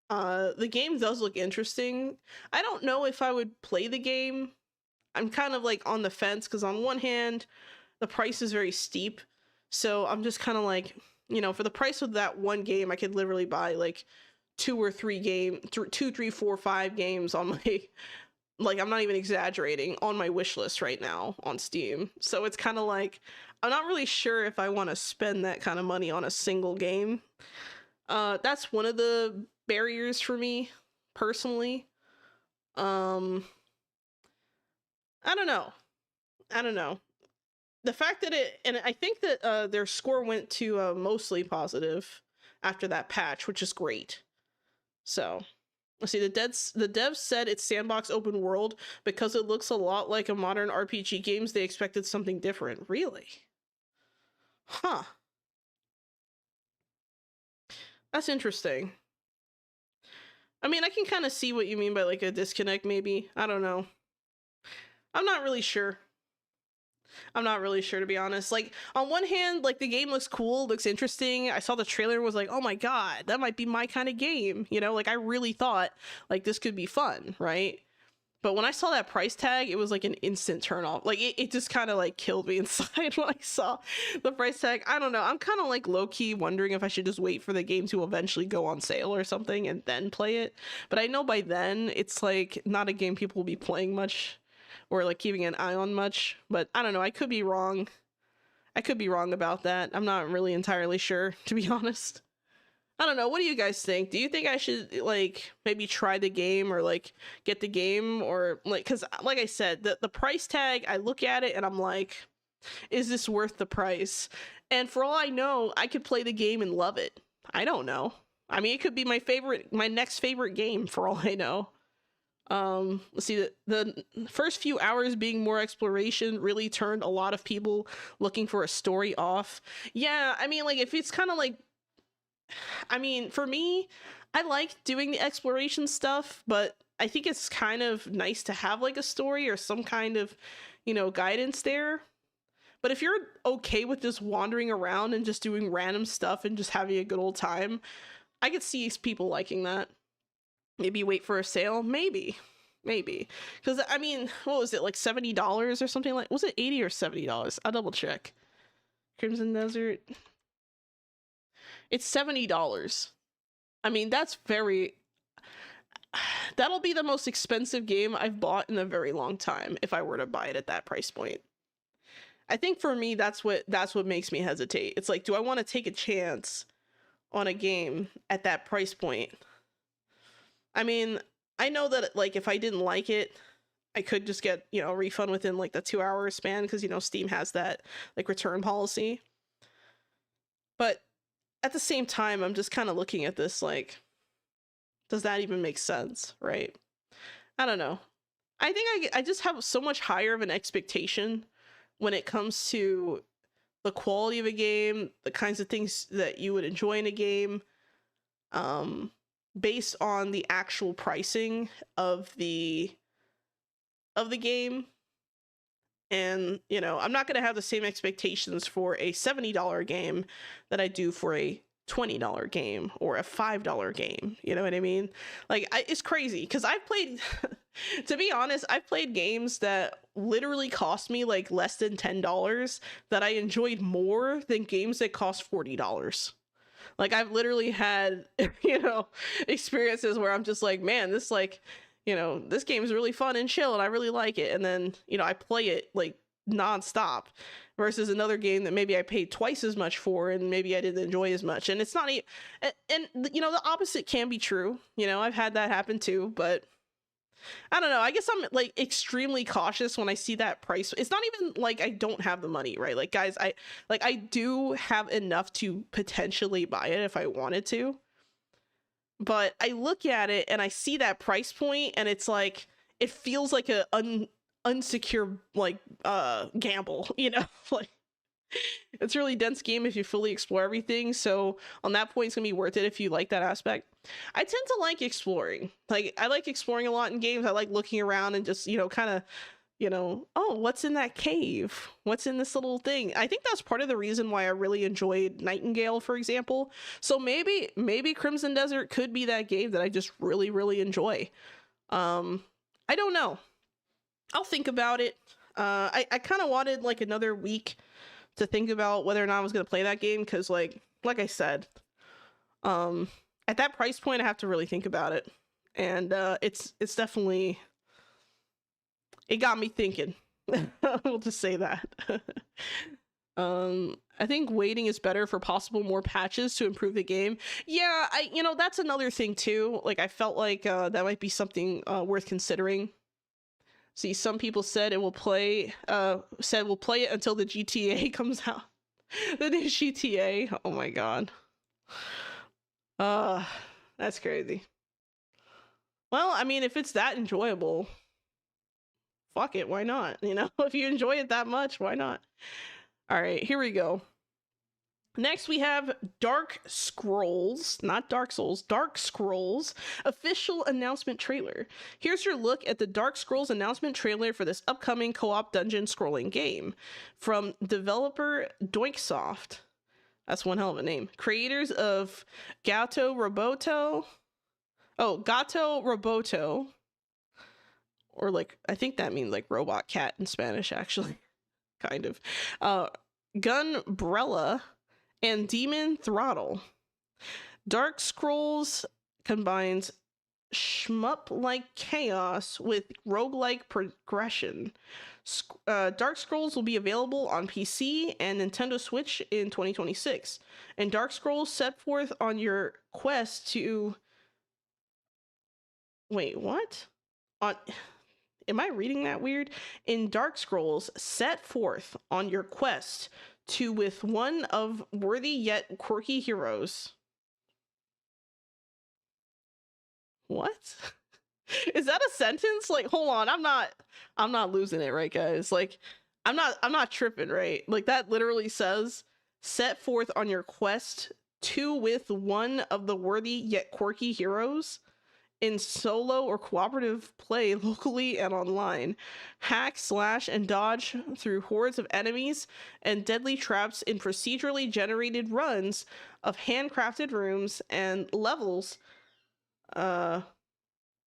the game does look interesting. I don't know if I would play the game. I'm kind of like on the fence, because on one hand, the price is very steep. So I'm just kind of like, you know, for the price of that one game, I could literally buy like 2 or 3 2, 3, 4, 5 games on my, like, I'm not even exaggerating, on my wish list right now on Steam. So it's kind of like, I'm not really sure if I want to spend that kind of money on a single game. That's one of the barriers for me personally. I don't know. The fact that and I think that their score went to mostly positive after that patch, which is great. So let's see, the devs said it's sandbox open world because it looks a lot like a modern RPG games. They expected something different. Really? Huh. That's interesting. I mean, I can kind of see what you mean by like a disconnect, maybe. I don't know. I'm not really sure. To be honest. Like, on one hand, like, the game looks cool, looks interesting. I saw the trailer and was like, oh my god, that might be my kind of game. You know, like, I really thought, like, this could be fun, right? But when I saw that price tag, it was like an instant turn off. Like, it just kind of like killed me inside when I saw the price tag. I don't know. I'm kind of like low-key wondering if I should just wait for the game to eventually go on sale or something and then play it. But I know by then it's like not a game people will be playing much or like keeping an eye on much. But I don't know. I could be wrong. About that. I'm not really entirely sure, to be honest. I don't know. What do you guys think? Do you think I should like maybe try the game or like get the game, or like, because like I said, the price tag, I look at it and I'm like, is this worth the price? And for all I know, I could play the game and love it. I don't know. I mean, it could be my next favorite game for all I know. Let's see, the first few hours being more exploration really turned a lot of people looking for a story off. Yeah, I mean, like, if it's kind of like, I mean, for me, I like doing the exploration stuff, but I think it's kind of nice to have like a story or some kind of, you know, guidance there. But if you're okay with just wandering around and just doing random stuff and just having a good old time, I could see people liking that. Maybe wait for a sale, maybe, because I mean, what was it, like $70 or something? Like, was it $80 or $70? I'll double check. Crimson Desert, it's $70. I mean, that's very, that'll be the most expensive game I've bought in a very long time if I were to buy it at that price point. I think for me, that's what makes me hesitate. It's like, do I want to take a chance on a game at that price point? I mean, I know that, like, if I didn't like it, I could just get, you know, a refund within like the 2-hour span, because, you know, Steam has that like return policy. But at the same time, I'm just kind of looking at this like, does that even make sense, right? I don't know. I think I just have so much higher of an expectation when it comes to the quality of a game, the kinds of things that you would enjoy in a game, based on the actual pricing of the game. And, you know, I'm not going to have the same expectations for a $70 game that I do for a $20 game or a $5 game. You know what I mean? Like, it's crazy because I've played, to be honest, I've played games that literally cost me like less than $10 that I enjoyed more than games that cost $40. Like, I've literally had, you know, experiences where I'm just like, man, this, like, you know, this game is really fun and chill and I really like it. And then, you know, I play it like nonstop versus another game that maybe I paid twice as much for and maybe I didn't enjoy as much. And it's not even, and you know, the opposite can be true. You know, I've had that happen too, but I don't know. I guess I'm like extremely cautious when I see that price. It's not even like I don't have the money, right? Like, guys, I do have enough to potentially buy it if I wanted to. But I look at it and I see that price point and it's like, it feels like a unsecure like gamble, you know? Like, it's a really dense game if you fully explore everything. So on that point, it's gonna be worth it if you like that aspect. I tend to like exploring. Like, I like exploring a lot in games. I like looking around and just, you know, kind of, you know, oh, what's in that cave? What's in this little thing? I think that's part of the reason why I really enjoyed Nightingale, for example. So maybe Crimson Desert could be that game that I just really, really enjoy. I don't know. I'll think about it. I kind of wanted like another week to think about whether or not I was going to play that game, because like I said, at that price point I have to really think about it, and it's definitely, it got me thinking. We'll just say that. I think waiting is better for possible more patches to improve the game. Yeah, you know, that's another thing too. Like, I felt like that might be something worth considering. See, some people said we'll play it until the GTA comes out. The new GTA. Oh my god. That's crazy. Well, I mean, if it's that enjoyable, fuck it, why not? You know, if you enjoy it that much, why not? All right, here we go. Next, we have Dark Scrolls, not Dark Souls, Dark Scrolls official announcement trailer. Here's your look at the Dark Scrolls announcement trailer for this upcoming co-op dungeon scrolling game. From developer Doinksoft, that's one hell of a name, creators of Gato Roboto, or like, I think that means like robot cat in Spanish, actually, kind of, Gunbrella, and Demon Throttle. Dark Scrolls combines shmup-like chaos with roguelike progression. Dark Scrolls will be available on PC and Nintendo Switch in 2026. And Dark Scrolls set forth on your quest to... Wait, what? Am I reading that weird? In Dark Scrolls, set forth on your quest to with one of worthy yet quirky heroes. What? Is that a sentence? Like, hold on, I'm not losing it, right, guys? Like, I'm not tripping, right? Like, that literally says, set forth on your quest to with one of the worthy yet quirky heroes in solo or cooperative play locally and online. Hack, slash, and dodge through hordes of enemies and deadly traps in procedurally generated runs of handcrafted rooms and levels,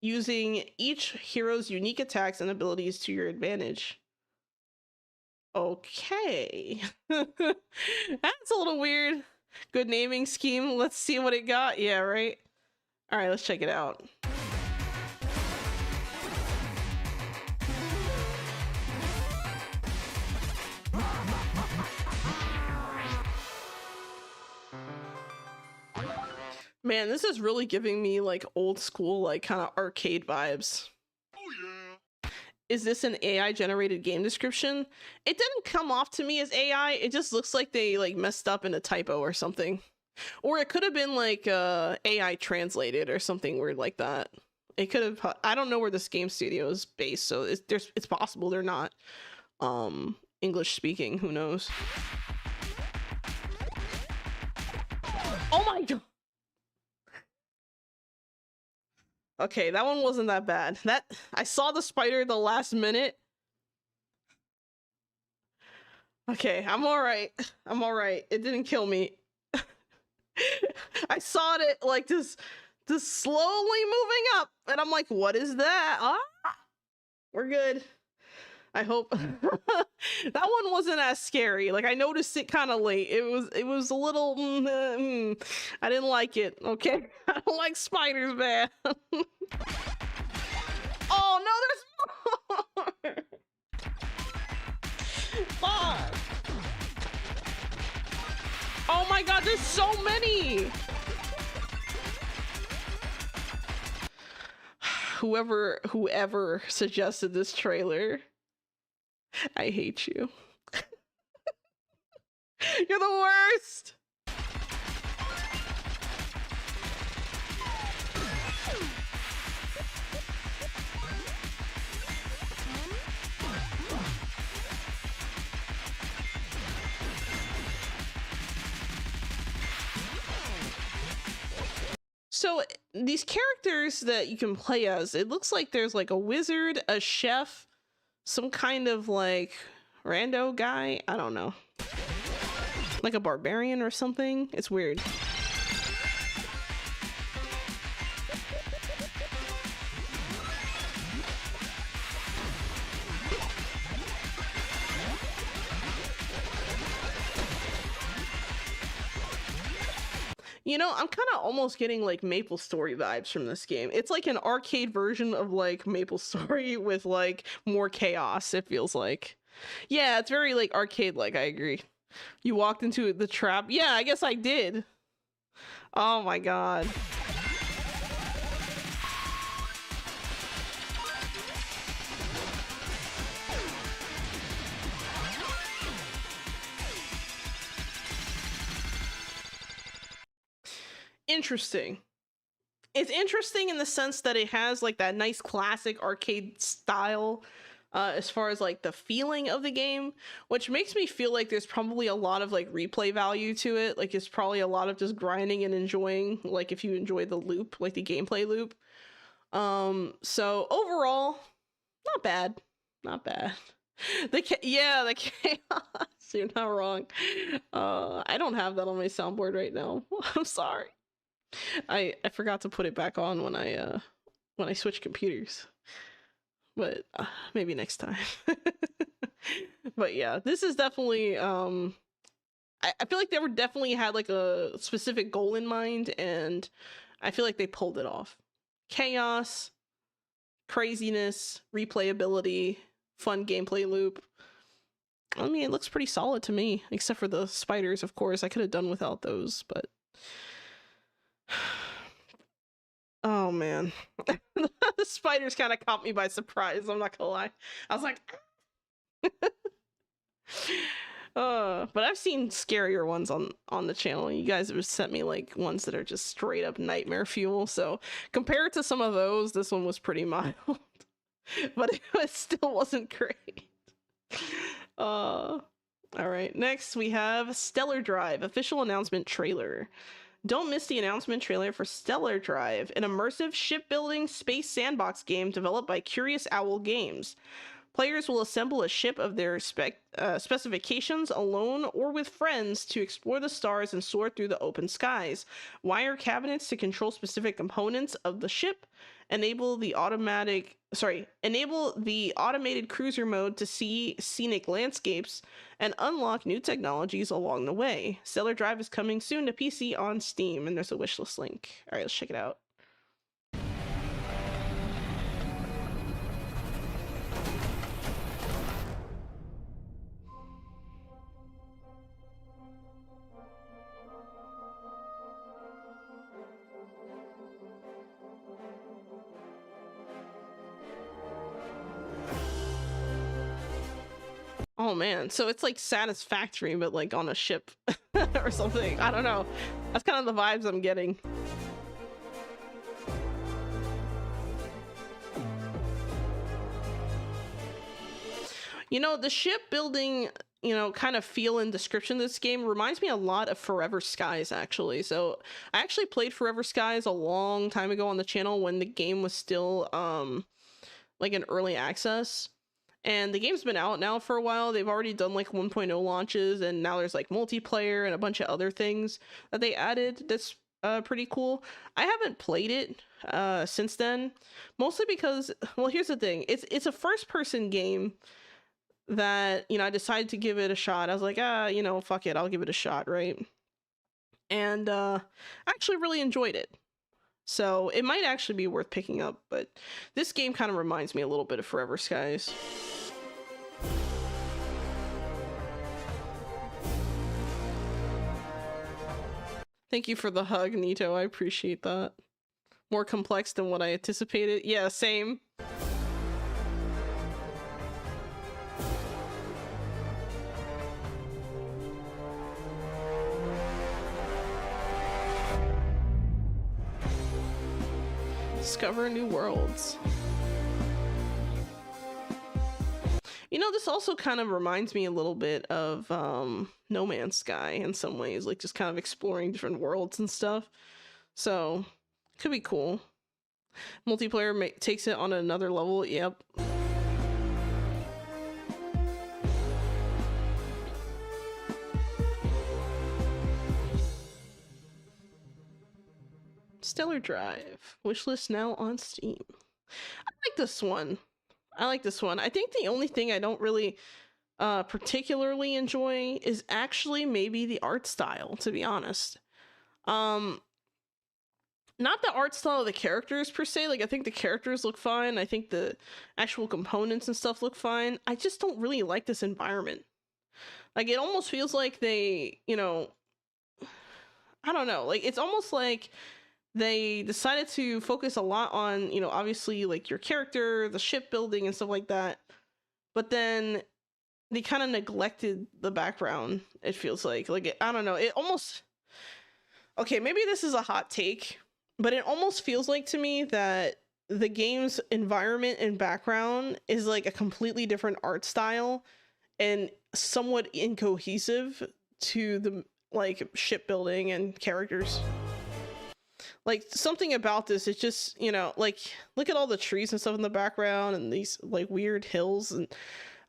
using each hero's unique attacks and abilities to your advantage. Okay. That's a little weird. Good naming scheme. Let's see what it got. Yeah, right? All right, let's check it out. Man, this is really giving me like old school, like kind of arcade vibes. Oh yeah. Is this an AI generated game description? It didn't come off to me as AI. It just looks like they like messed up in a typo or something. Or it could have been like AI translated or something weird like that. It could have, I don't know where this game studio is based, so it's possible they're not English speaking, who knows. Oh my god. Okay, that one wasn't that bad. That I saw the spider the last minute. Okay, I'm all right. I'm all right. It didn't kill me. I saw it like just slowly moving up, and I'm like, what is that? Ah, we're good. I hope that one wasn't as scary. Like, I noticed it kind of late. It was a little I didn't like it. Okay. I don't like spiders, man. Oh no, there's more. Fuck. Oh my god, there's so many. Whoever suggested this trailer, I hate you. You're the worst. So these characters that you can play as, it looks like there's like a wizard, a chef, some kind of like rando guy. I don't know. Like a barbarian or something. It's weird. You know, I'm kind of almost getting like Maple Story vibes from this game. It's like an arcade version of like Maple Story with like more chaos, it feels like. Yeah, it's very like arcade like, I agree. You walked into the trap. Yeah, I guess I did. Oh my god. Interesting. It's interesting in the sense that it has like that nice classic arcade style as far as like the feeling of the game, which makes me feel like there's probably a lot of like replay value to it. Like it's probably a lot of just grinding and enjoying, like if you enjoy the loop, like the gameplay loop. So overall, not bad. Not bad. The chaos. You're not wrong. I don't have that on my soundboard right now. I'm sorry. I forgot to put it back on when I switch computers, but maybe next time. But yeah, this is definitely I feel like they were definitely had like a specific goal in mind, and I feel like they pulled it off. Chaos, craziness, replayability, fun gameplay loop. I mean, it looks pretty solid to me, except for the spiders, of course. I could have done without those, but oh man. The spiders kind of caught me by surprise, I'm not gonna lie. I was like But I've seen scarier ones on the channel. You guys have sent me like ones that are just straight up nightmare fuel. So compared to some of those, this one was pretty mild, but it still wasn't great. All right, next we have Stellar Drive official announcement trailer. Don't miss the announcement trailer for Stellar Drive, an immersive shipbuilding space sandbox game developed by Curious Owl Games. Players will assemble a ship of their specifications alone or with friends to explore the stars and soar through the open skies. Wire cabinets to control specific components of the ship. Enable the automated cruiser mode to see scenic landscapes and unlock new technologies along the way. Stellar Drive is coming soon to PC on Steam, and there's a wishlist link. All right, let's check it out. Oh man, so it's like Satisfactory, but like on a ship or something. I don't know. That's kind of the vibes I'm getting. You know, the shipbuilding, kind of feel and description of this game reminds me a lot of Forever Skies, actually. So I actually played Forever Skies a long time ago on the channel when the game was still like in early access. And the game's been out now for a while. They've already done like 1.0 launches, and now there's like multiplayer and a bunch of other things that they added that's pretty cool. I haven't played it since then, mostly because, well, here's the thing. It's a first-person game that, I decided to give it a shot. I was like, fuck it, I'll give it a shot, right? And I actually really enjoyed it. So it might actually be worth picking up, but this game kind of reminds me a little bit of Forever Skies. Thank you for the hug, Nito. I appreciate that. More complex than what I anticipated. Yeah, same. Discover new worlds. This also kind of reminds me a little bit of No Man's Sky in some ways, like just kind of exploring different worlds and stuff. So, could be cool. Multiplayer takes it on another level. Yep. Stellar Drive. Wishlist now on Steam. I like this one. I think the only thing I don't really particularly enjoy is actually maybe the art style, to be honest. Not the art style of the characters per se. Like, I think the characters look fine. I think the actual components and stuff look fine. I just don't really like this environment. Like, it almost feels like they, I don't know. Like, it's almost like they decided to focus a lot on, obviously like your character, the shipbuilding and stuff like that. But then they kind of neglected the background, it feels like. I don't know. It almost... Okay, maybe this is a hot take, but it almost feels like to me that the game's environment and background is like a completely different art style and somewhat incohesive to the like shipbuilding and characters. Like, something about this, it's just, like, look at all the trees and stuff in the background and these, like, weird hills, and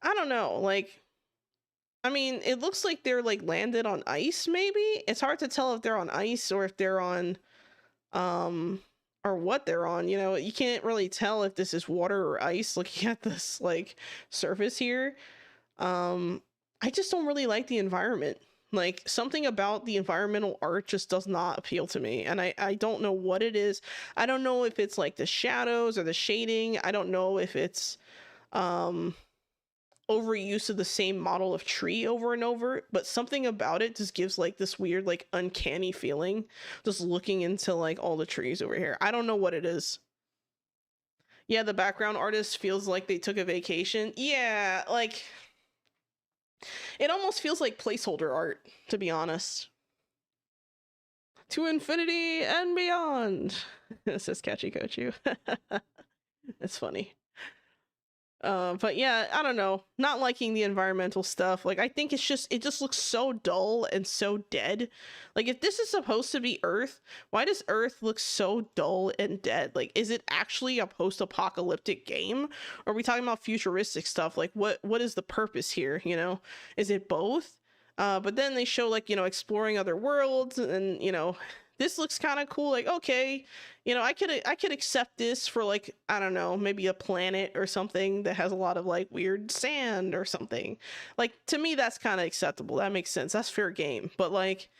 I don't know, like, I mean, it looks like they're, like, landed on ice, maybe? It's hard to tell if they're on ice or if they're on, or what they're on, you can't really tell if this is water or ice looking at this, like, surface here. I just don't really like the environment. Like, something about the environmental art just does not appeal to me. And I don't know what it is. I don't know if it's like the shadows or the shading. I don't know if it's overuse of the same model of tree over and over. But something about it just gives like this weird, like, uncanny feeling. Just looking into like all the trees over here. I don't know what it is. Yeah, the background artist feels like they took a vacation. Yeah, like... It almost feels like placeholder art, to be honest. To infinity and beyond, says Catchy Kochu. It's funny. But yeah, I don't know. Not liking the environmental stuff. Like, I think it just looks so dull and so dead. Like, if this is supposed to be Earth, why does Earth look so dull and dead? Like, is it actually a post-apocalyptic game? Or are we talking about futuristic stuff? Like, what is the purpose here, you know? Is it both? But then they show, like, you know, exploring other worlds, and, you know, this looks kind of cool. Like, okay, you know, I could accept this for, like, I don't know, maybe a planet or something that has a lot of, like, weird sand or something. Like, to me, that's kind of acceptable. That makes sense. That's fair game. But, like,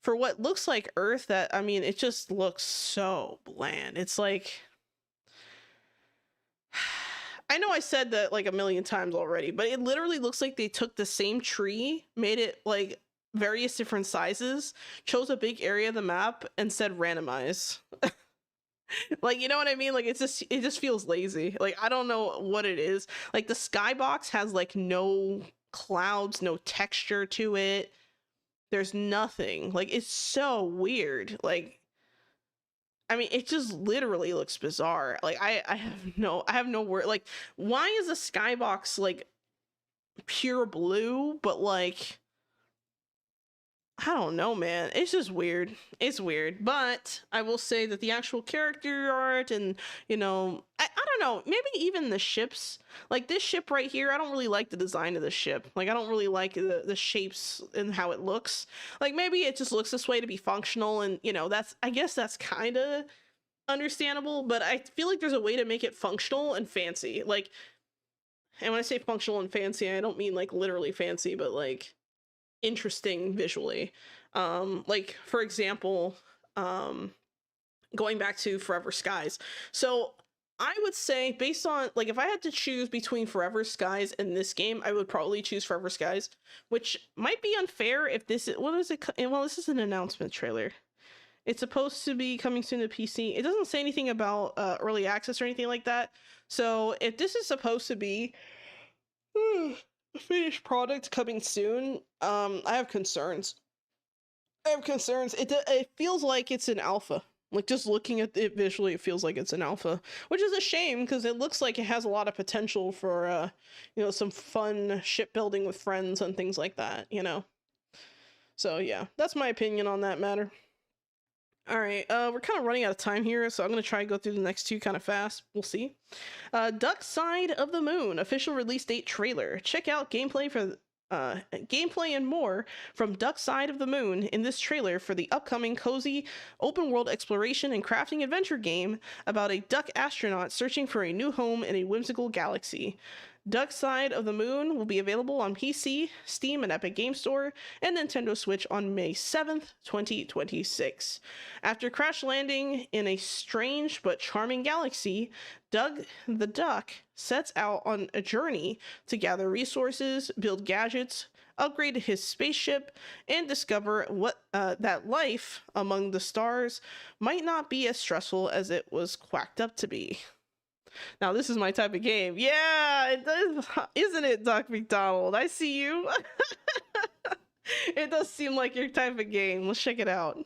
for what looks like Earth, that, I mean, it just looks so bland. It's like, I know I said that like a million times already, but it literally looks like they took the same tree, made it like various different sizes, chose a big area of the map, and said randomize. Like, you know what I mean? Like, it just feels lazy. Like, I don't know what it is. Like, the skybox has like no clouds, no texture to it. There's nothing. Like, it's so weird. Like, I mean, it just literally looks bizarre. Like, I have no word. Like, why is a skybox like pure blue, but like, I don't know, man. It's just weird. It's weird. But I will say that the actual character art and, you know, I don't know, maybe even the ships, like this ship right here, I don't really like the design of the ship. Like, I don't really like the shapes and how it looks. Like, maybe it just looks this way to be functional, and, you know, I guess that's kind of understandable, but I feel like there's a way to make it functional and fancy. Like, and when I say functional and fancy, I don't mean like literally fancy, but like interesting visually. Like, for example, going back to Forever Skies. So I would say, based on, like, if I had to choose between Forever Skies and this game, I would probably choose Forever Skies, which might be unfair if this is, what is it? Well, this is an announcement trailer. It's supposed to be coming soon to PC. It doesn't say anything about early access or anything like that. So if this is supposed to be finished product coming soon, I have concerns. It feels like it's an alpha. Like, just looking at it visually, it feels like it's an alpha, which is a shame because it looks like it has a lot of potential for, you know, some fun shipbuilding with friends and things like that, you know? So yeah, that's my opinion on that matter. All right, we're kind of running out of time here, so I'm going to try and go through the next two kind of fast. We'll see. Duck Side of the Moon, official release date trailer. Check out gameplay and more from Duck Side of the Moon in this trailer for the upcoming cozy open world exploration and crafting adventure game about a duck astronaut searching for a new home in a whimsical galaxy. Duck Side of the Moon will be available on PC, Steam, and Epic Game Store, and Nintendo Switch on May 7th, 2026. After crash landing in a strange but charming galaxy, Doug the Duck sets out on a journey to gather resources, build gadgets, upgrade his spaceship, and discover what that life among the stars might not be as stressful as it was quacked up to be. Now, this is my type of game. Yeah, it does, isn't it, Doc McDonald? I see you. It does seem like your type of game. Let's check it out.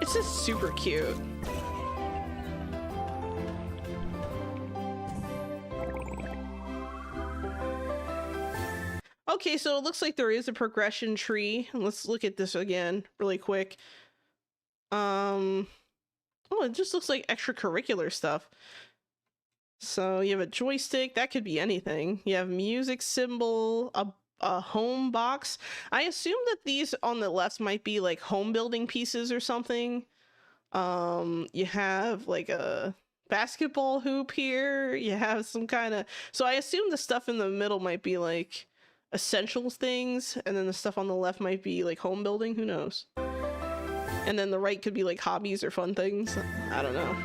It's just super cute. Okay, so it looks like there is a progression tree. Let's look at this again really quick. Oh, it just looks like extracurricular stuff. So you have a joystick, that could be anything. You have music symbol, a home box. I assume that these on the left might be like home building pieces or something. You have like a basketball hoop here. You have some kind of, so I assume the stuff in the middle might be like essentials things, and then the stuff on the left might be like home building, who knows. And then the right could be like hobbies or fun things. I don't know.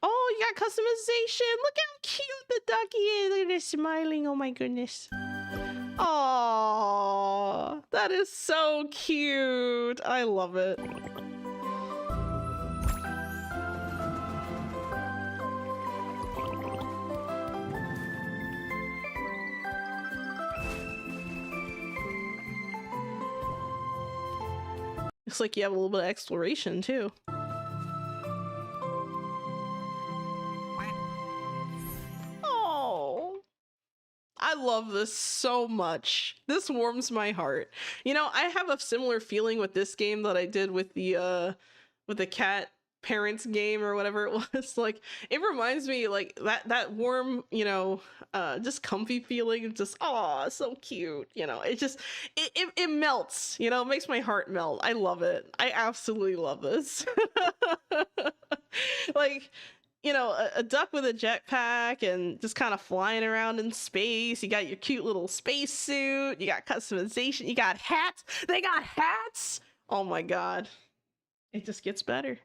Oh, you got customization. Look how cute the ducky is. Look at it smiling. Oh my goodness. Aww, that is so cute. I love it. Looks like you have a little bit of exploration too. Oh, I love this so much. This warms my heart. You know, I have a similar feeling with this game that I did with the cat parents game or whatever it was. Like, it reminds me like that warm, you know, just comfy feeling of just, oh, so cute. You know, it just it melts, you know, it makes my heart melt. I love it. I absolutely love this. Like, you know, a duck with a jetpack and just kind of flying around in space. You got your cute little space suit. You got customization. You got hats. They got hats. Oh my god. It just gets better.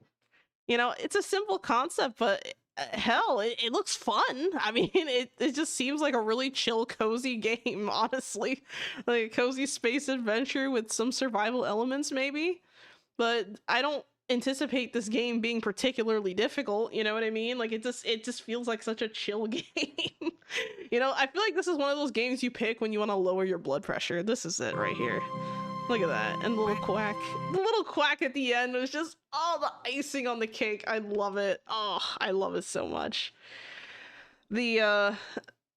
You know, it's a simple concept, but hell, it looks fun. I mean, it just seems like a really chill, cozy game, honestly. Like a cozy space adventure with some survival elements, maybe. But I don't anticipate this game being particularly difficult, you know what I mean? Like, it just feels like such a chill game. You know, I feel like this is one of those games you pick when you want to lower your blood pressure. This is it right here. Look at that. And the little quack. The little quack at the end was just, oh, the icing on the cake. I love it. Oh, I love it so much. The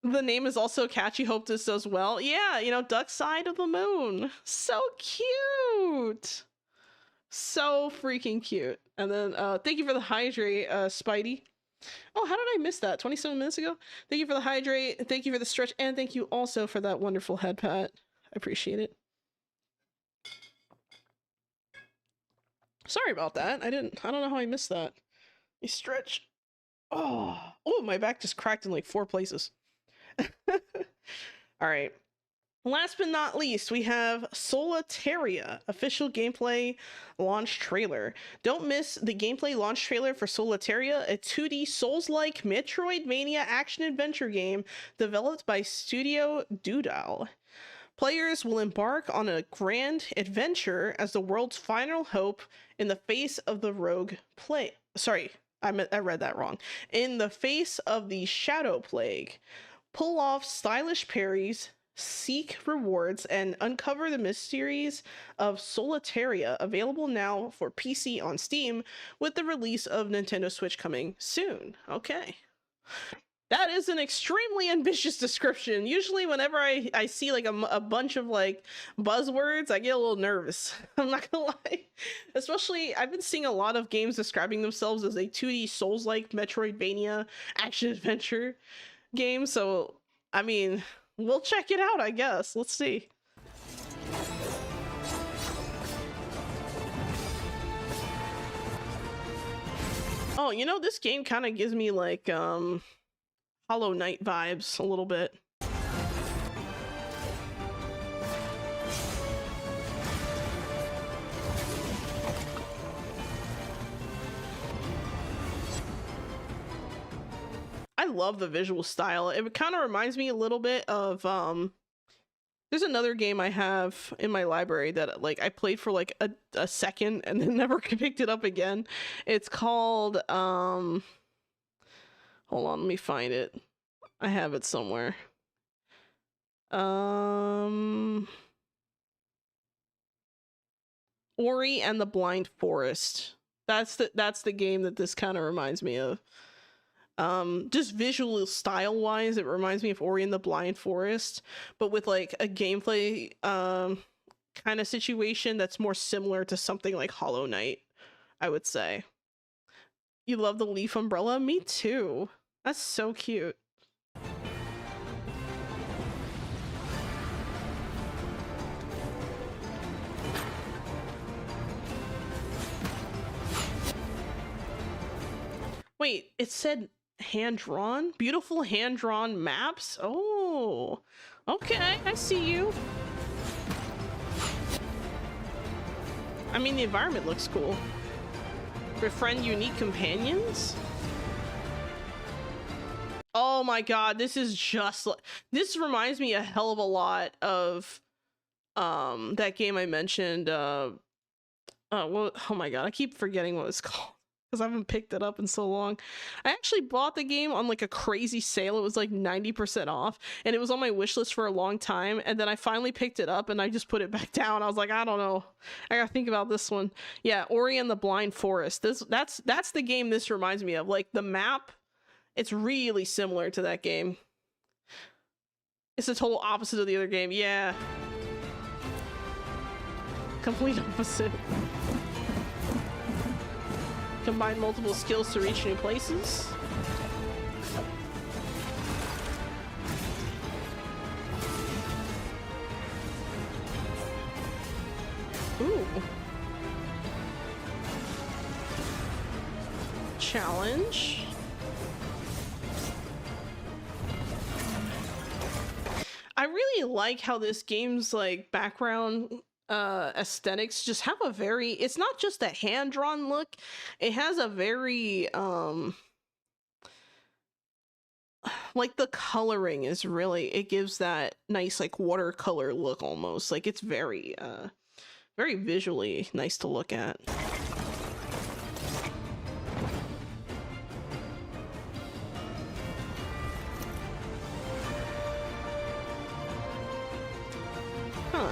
name is also catchy. Hope this does well. Yeah, you know, Duck Side of the Moon. So cute. So freaking cute. And then thank you for the hydrate, Spidey. Oh, how did I miss that? 27 minutes ago? Thank you for the hydrate. Thank you for the stretch. And thank you also for that wonderful head pat. I appreciate it. Sorry about that. I don't know how I missed that. You stretch. Oh, my back just cracked in like 4 places. All right. Last but not least, we have Solitaria official gameplay launch trailer. Don't miss the gameplay launch trailer for Solitaria, a 2D Souls-like Metroidvania action-adventure game developed by Studio Doodle. Players will embark on a grand adventure as the world's final hope in the face of the rogue plague. Sorry, I read that wrong. In the face of the Shadow Plague. Pull off stylish parries, seek rewards, and uncover the mysteries of Solitaria, available now for PC on Steam with the release of Nintendo Switch coming soon. Okay. That is an extremely ambitious description. Usually whenever I see like a bunch of like buzzwords, I get a little nervous. I'm not gonna lie. Especially, I've been seeing a lot of games describing themselves as a 2D Souls-like Metroidvania action-adventure game. So, I mean, we'll check it out, I guess. Let's see. Oh, you know, this game kind of gives me like, Hollow Knight vibes a little bit. I love the visual style. It kind of reminds me a little bit of there's another game I have in my library that like I played for like a second and then never picked it up again. It's called hold on, let me find it. I have it somewhere. Ori and the Blind Forest. That's the game that this kind of reminds me of. Just visual style wise, it reminds me of Ori and the Blind Forest, but with like a gameplay kind of situation that's more similar to something like Hollow Knight, I would say. You love the leaf umbrella? Me too. That's so cute. Wait, it said hand-drawn? Beautiful hand-drawn maps? Oh, okay, I see you. I mean, the environment looks cool. Befriend unique companions? Oh Oh my god, this is just like, this reminds me a hell of a lot of that game I mentioned. Well, oh my god, I keep forgetting what it's called because I haven't picked it up in so long. I actually bought the game on like a crazy sale. It was like 90% off, and it was on my wish list for a long time, and then I finally picked it up and I just put it back down. I was like, I don't know, I gotta think about this one. Yeah, Ori and the Blind Forest. That's the game this reminds me of. Like the map, it's really similar to that game. It's the total opposite of the other game. Yeah, complete opposite. Combine multiple skills to reach new places. Ooh. Challenge. I really like how this game's like background aesthetics just have a very, it's not just a hand-drawn look, it has a very like the coloring is really, it gives that nice like watercolor look almost. Like it's very very visually nice to look at. Huh.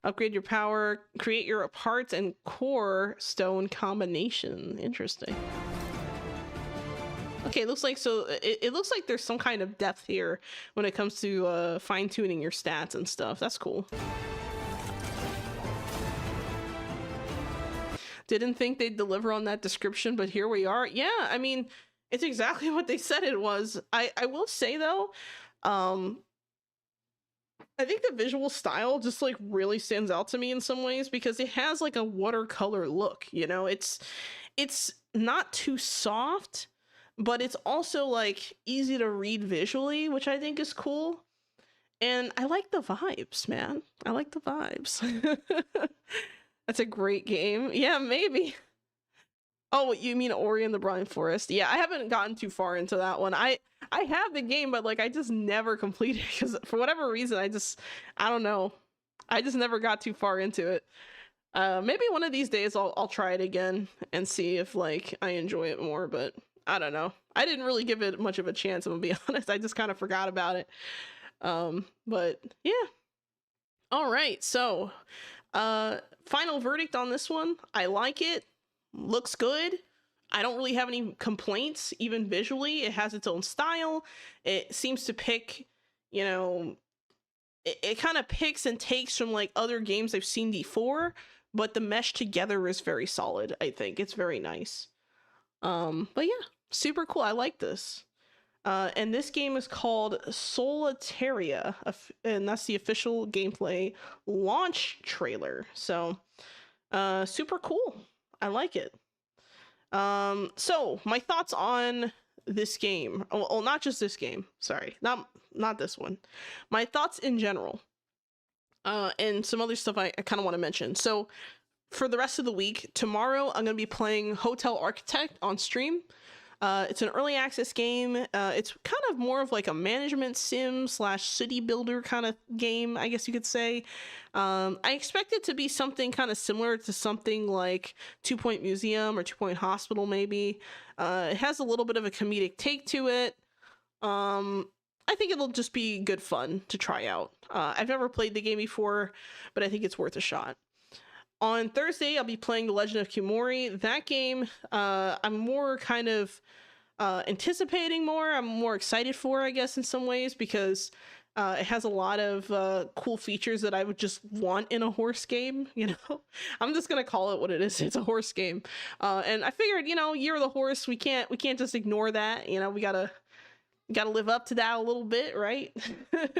Upgrade your power, create your parts and core stone combination. Interesting. Okay, it looks like, so it looks like there's some kind of depth here when it comes to fine-tuning your stats and stuff. That's cool. Didn't think they'd deliver on that description, but here we are. Yeah, I mean, it's exactly what they said it was. I will say though, I think the visual style just like really stands out to me in some ways because it has like a watercolor look, you know? It's not too soft, but it's also like easy to read visually, which I think is cool. And I like the vibes, man. I like the vibes. That's a great game. Yeah, maybe. Oh, you mean Ori and the Blind Forest? Yeah, I haven't gotten too far into that one. I have the game, but like I just never completed it because for whatever reason, I don't know. I just never got too far into it. Maybe one of these days I'll try it again and see if like I enjoy it more, but I don't know. I didn't really give it much of a chance, I'm gonna be honest. I just kind of forgot about it. But yeah. All right, so final verdict on this one. I like it. Looks good. I don't really have any complaints, even visually. It has its own style. It seems to pick, you know, it kind of picks and takes from like other games I've seen before, but the mesh together is very solid. I think it's very nice. But yeah, super cool. I like this. And this game is called Solitaria, and that's the official gameplay launch trailer. So, super cool. I like it. So my thoughts on this game. Well, not just this game. Sorry, not this one. My thoughts in general. And some other stuff I kind of want to mention. So for the rest of the week, tomorrow I'm going to be playing Hotel Architect on stream. It's an early access game. It's kind of more of like a management sim / city builder kind of game, I guess you could say. I expect it to be something kind of similar to something like 2 Point Museum or 2 Point Hospital, maybe. It has a little bit of a comedic take to it. I think it'll just be good fun to try out. I've never played the game before, but I think it's worth a shot. On Thursday, I'll be playing The Legend of Kumori. That game, I'm more kind of anticipating more. I'm more excited for, I guess, in some ways, because it has a lot of cool features that I would just want in a horse game, you know? I'm just gonna call it what it is. It's a horse game. And I figured, you know, Year of the Horse, we can't just ignore that. You know, we gotta live up to that a little bit, right?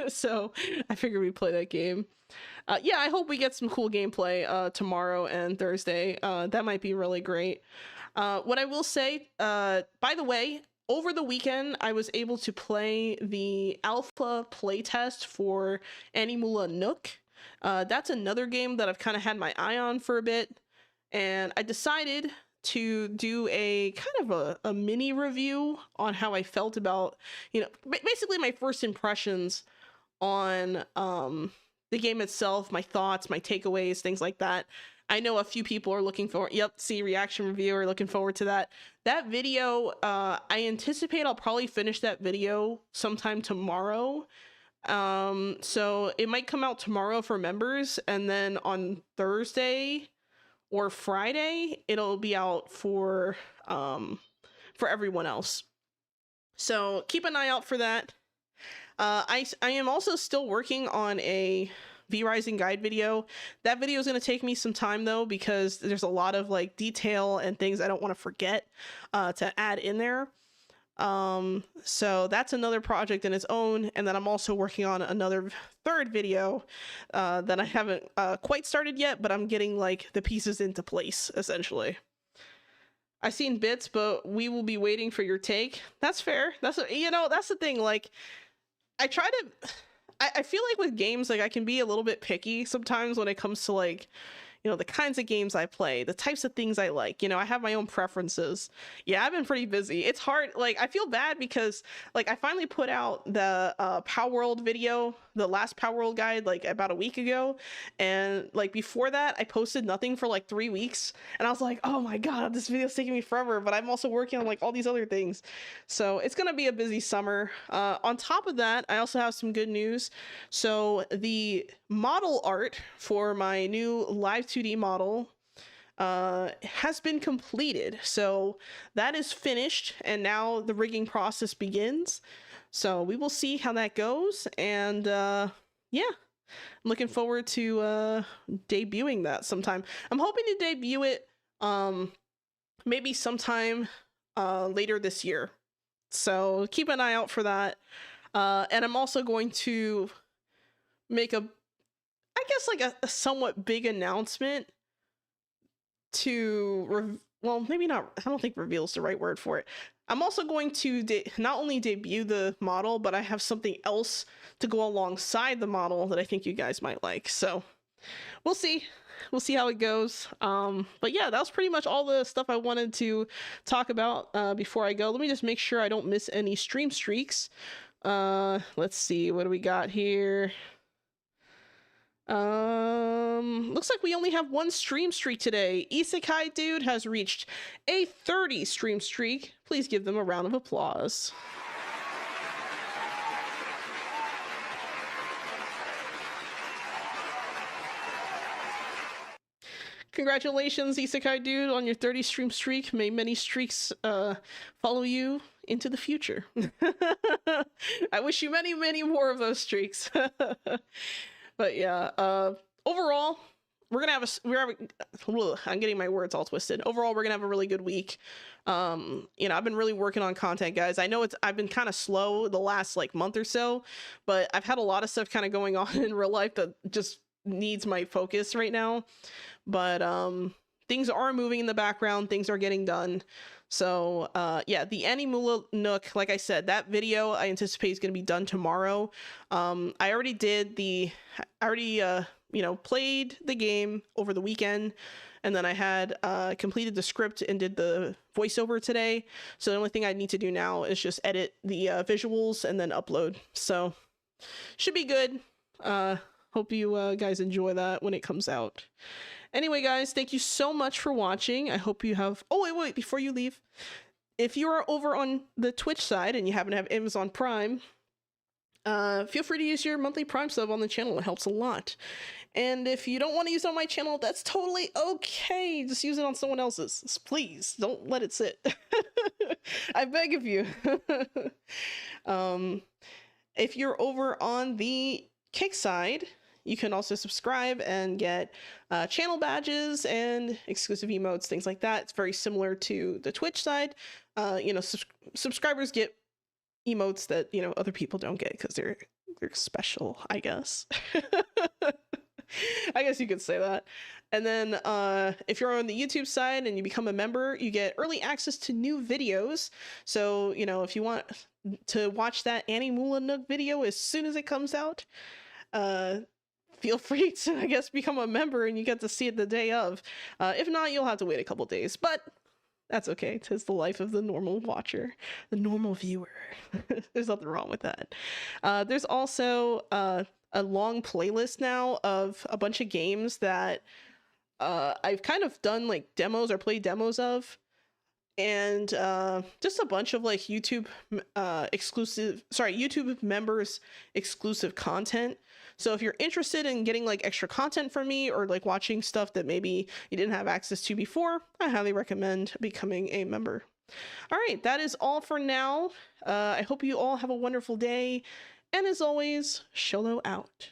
So I figured we'd play that game. Yeah, I hope we get some cool gameplay tomorrow and Thursday. That might be really great. What I will say, by the way, over the weekend, I was able to play the alpha playtest for Animula Nook. That's another game that I've kind of had my eye on for a bit. And I decided to do a kind of a mini review on how I felt about, you know, basically my first impressions on the game itself, my thoughts, my takeaways, things like that. I know a few people are looking for, yep, see, reaction review, are looking forward to that. That video, I anticipate I'll probably finish that video sometime tomorrow. So it might come out tomorrow for members, and then on Thursday or Friday, it'll be out for everyone else. So keep an eye out for that. I am also still working on a V-Rising guide video. That video is going to take me some time though, because there's a lot of like detail and things I don't want to forget to add in there. So that's another project in its own. And then I'm also working on another third video that I haven't quite started yet, but I'm getting like the pieces into place essentially. I've seen bits, but we will be waiting for your take. That's fair. That's, you know, that's the thing. Like, I try to, I feel like with games, like I can be a little bit picky sometimes when it comes to like, you know, the kinds of games I play, the types of things I like, you know, I have my own preferences. Yeah, I've been pretty busy. It's hard. Like, I feel bad because like I finally put out the Power World video, the last Power World guide, like about a week ago. And like before that, I posted nothing for like 3 weeks. And I was like, oh my God, this video's taking me forever, but I'm also working on like all these other things. So it's going to be a busy summer. On top of that, I also have some good news. So the model art for my new live 2D model has been completed. So that is finished, and now the rigging process begins. So we will see how that goes, and yeah, I'm looking forward to debuting that sometime. I'm hoping to debut it maybe sometime later this year. So keep an eye out for that. And I'm also going to make a, I guess like a somewhat big announcement to, well, maybe not, I don't think reveal is the right word for it. I'm also going to not only debut the model, but I have something else to go alongside the model that I think you guys might like. So we'll see. We'll see how it goes. But yeah, that was pretty much all the stuff I wanted to talk about before I go. Let me just make sure I don't miss any stream streaks. Let's see, what do we got here? Looks like we only have one stream streak today. Isekai Dude has reached a 30 stream streak. Please give them a round of applause. Congratulations, Isekai Dude, on your 30 stream streak. May many streaks follow you into the future. I wish you many, many more of those streaks. But yeah, overall, we're gonna have I'm getting my words all twisted. Overall, we're gonna have a really good week. You know, I've been really working on content, guys. I know I've been kind of slow the last like month or so, but I've had a lot of stuff kind of going on in real life that just needs my focus right now. But things are moving in the background, things are getting done. So yeah, the Animula Nook, like I said, that video I anticipate is going to be done tomorrow. I already you know, played the game over the weekend, and then I had completed the script and did the voiceover today. So the only thing I need to do now is just edit the visuals and then upload. So should be good. Hope you guys enjoy that when it comes out. Anyway, guys, thank you so much for watching. I hope you have... Oh, wait, before you leave. If you are over on the Twitch side and you happen to have Amazon Prime, feel free to use your monthly Prime sub on the channel. It helps a lot. And if you don't want to use it on my channel, that's totally okay. Just use it on someone else's. Please, don't let it sit. I beg of you. If you're over on the Kick side, you can also subscribe and get channel badges and exclusive emotes, things like that. It's very similar to the Twitch side. You know, subscribers get emotes that, you know, other people don't get because they're special, I guess. I guess you could say that. And then if you're on the YouTube side and you become a member, you get early access to new videos. So, you know, if you want to watch that Animula Nook video as soon as it comes out, feel free to, I guess, become a member and you get to see it the day of. If not, you'll have to wait a couple days, but That's okay. 'Tis the life of the normal watcher, the normal viewer. There's nothing wrong with that. There's also a long playlist now of a bunch of games that I've kind of done like demos or played demos of, and just a bunch of like YouTube YouTube members exclusive content. So if you're interested in getting like extra content from me, or like watching stuff that maybe you didn't have access to before, I highly recommend becoming a member. All right, that is all for now. I hope you all have a wonderful day, and as always, Xolo out.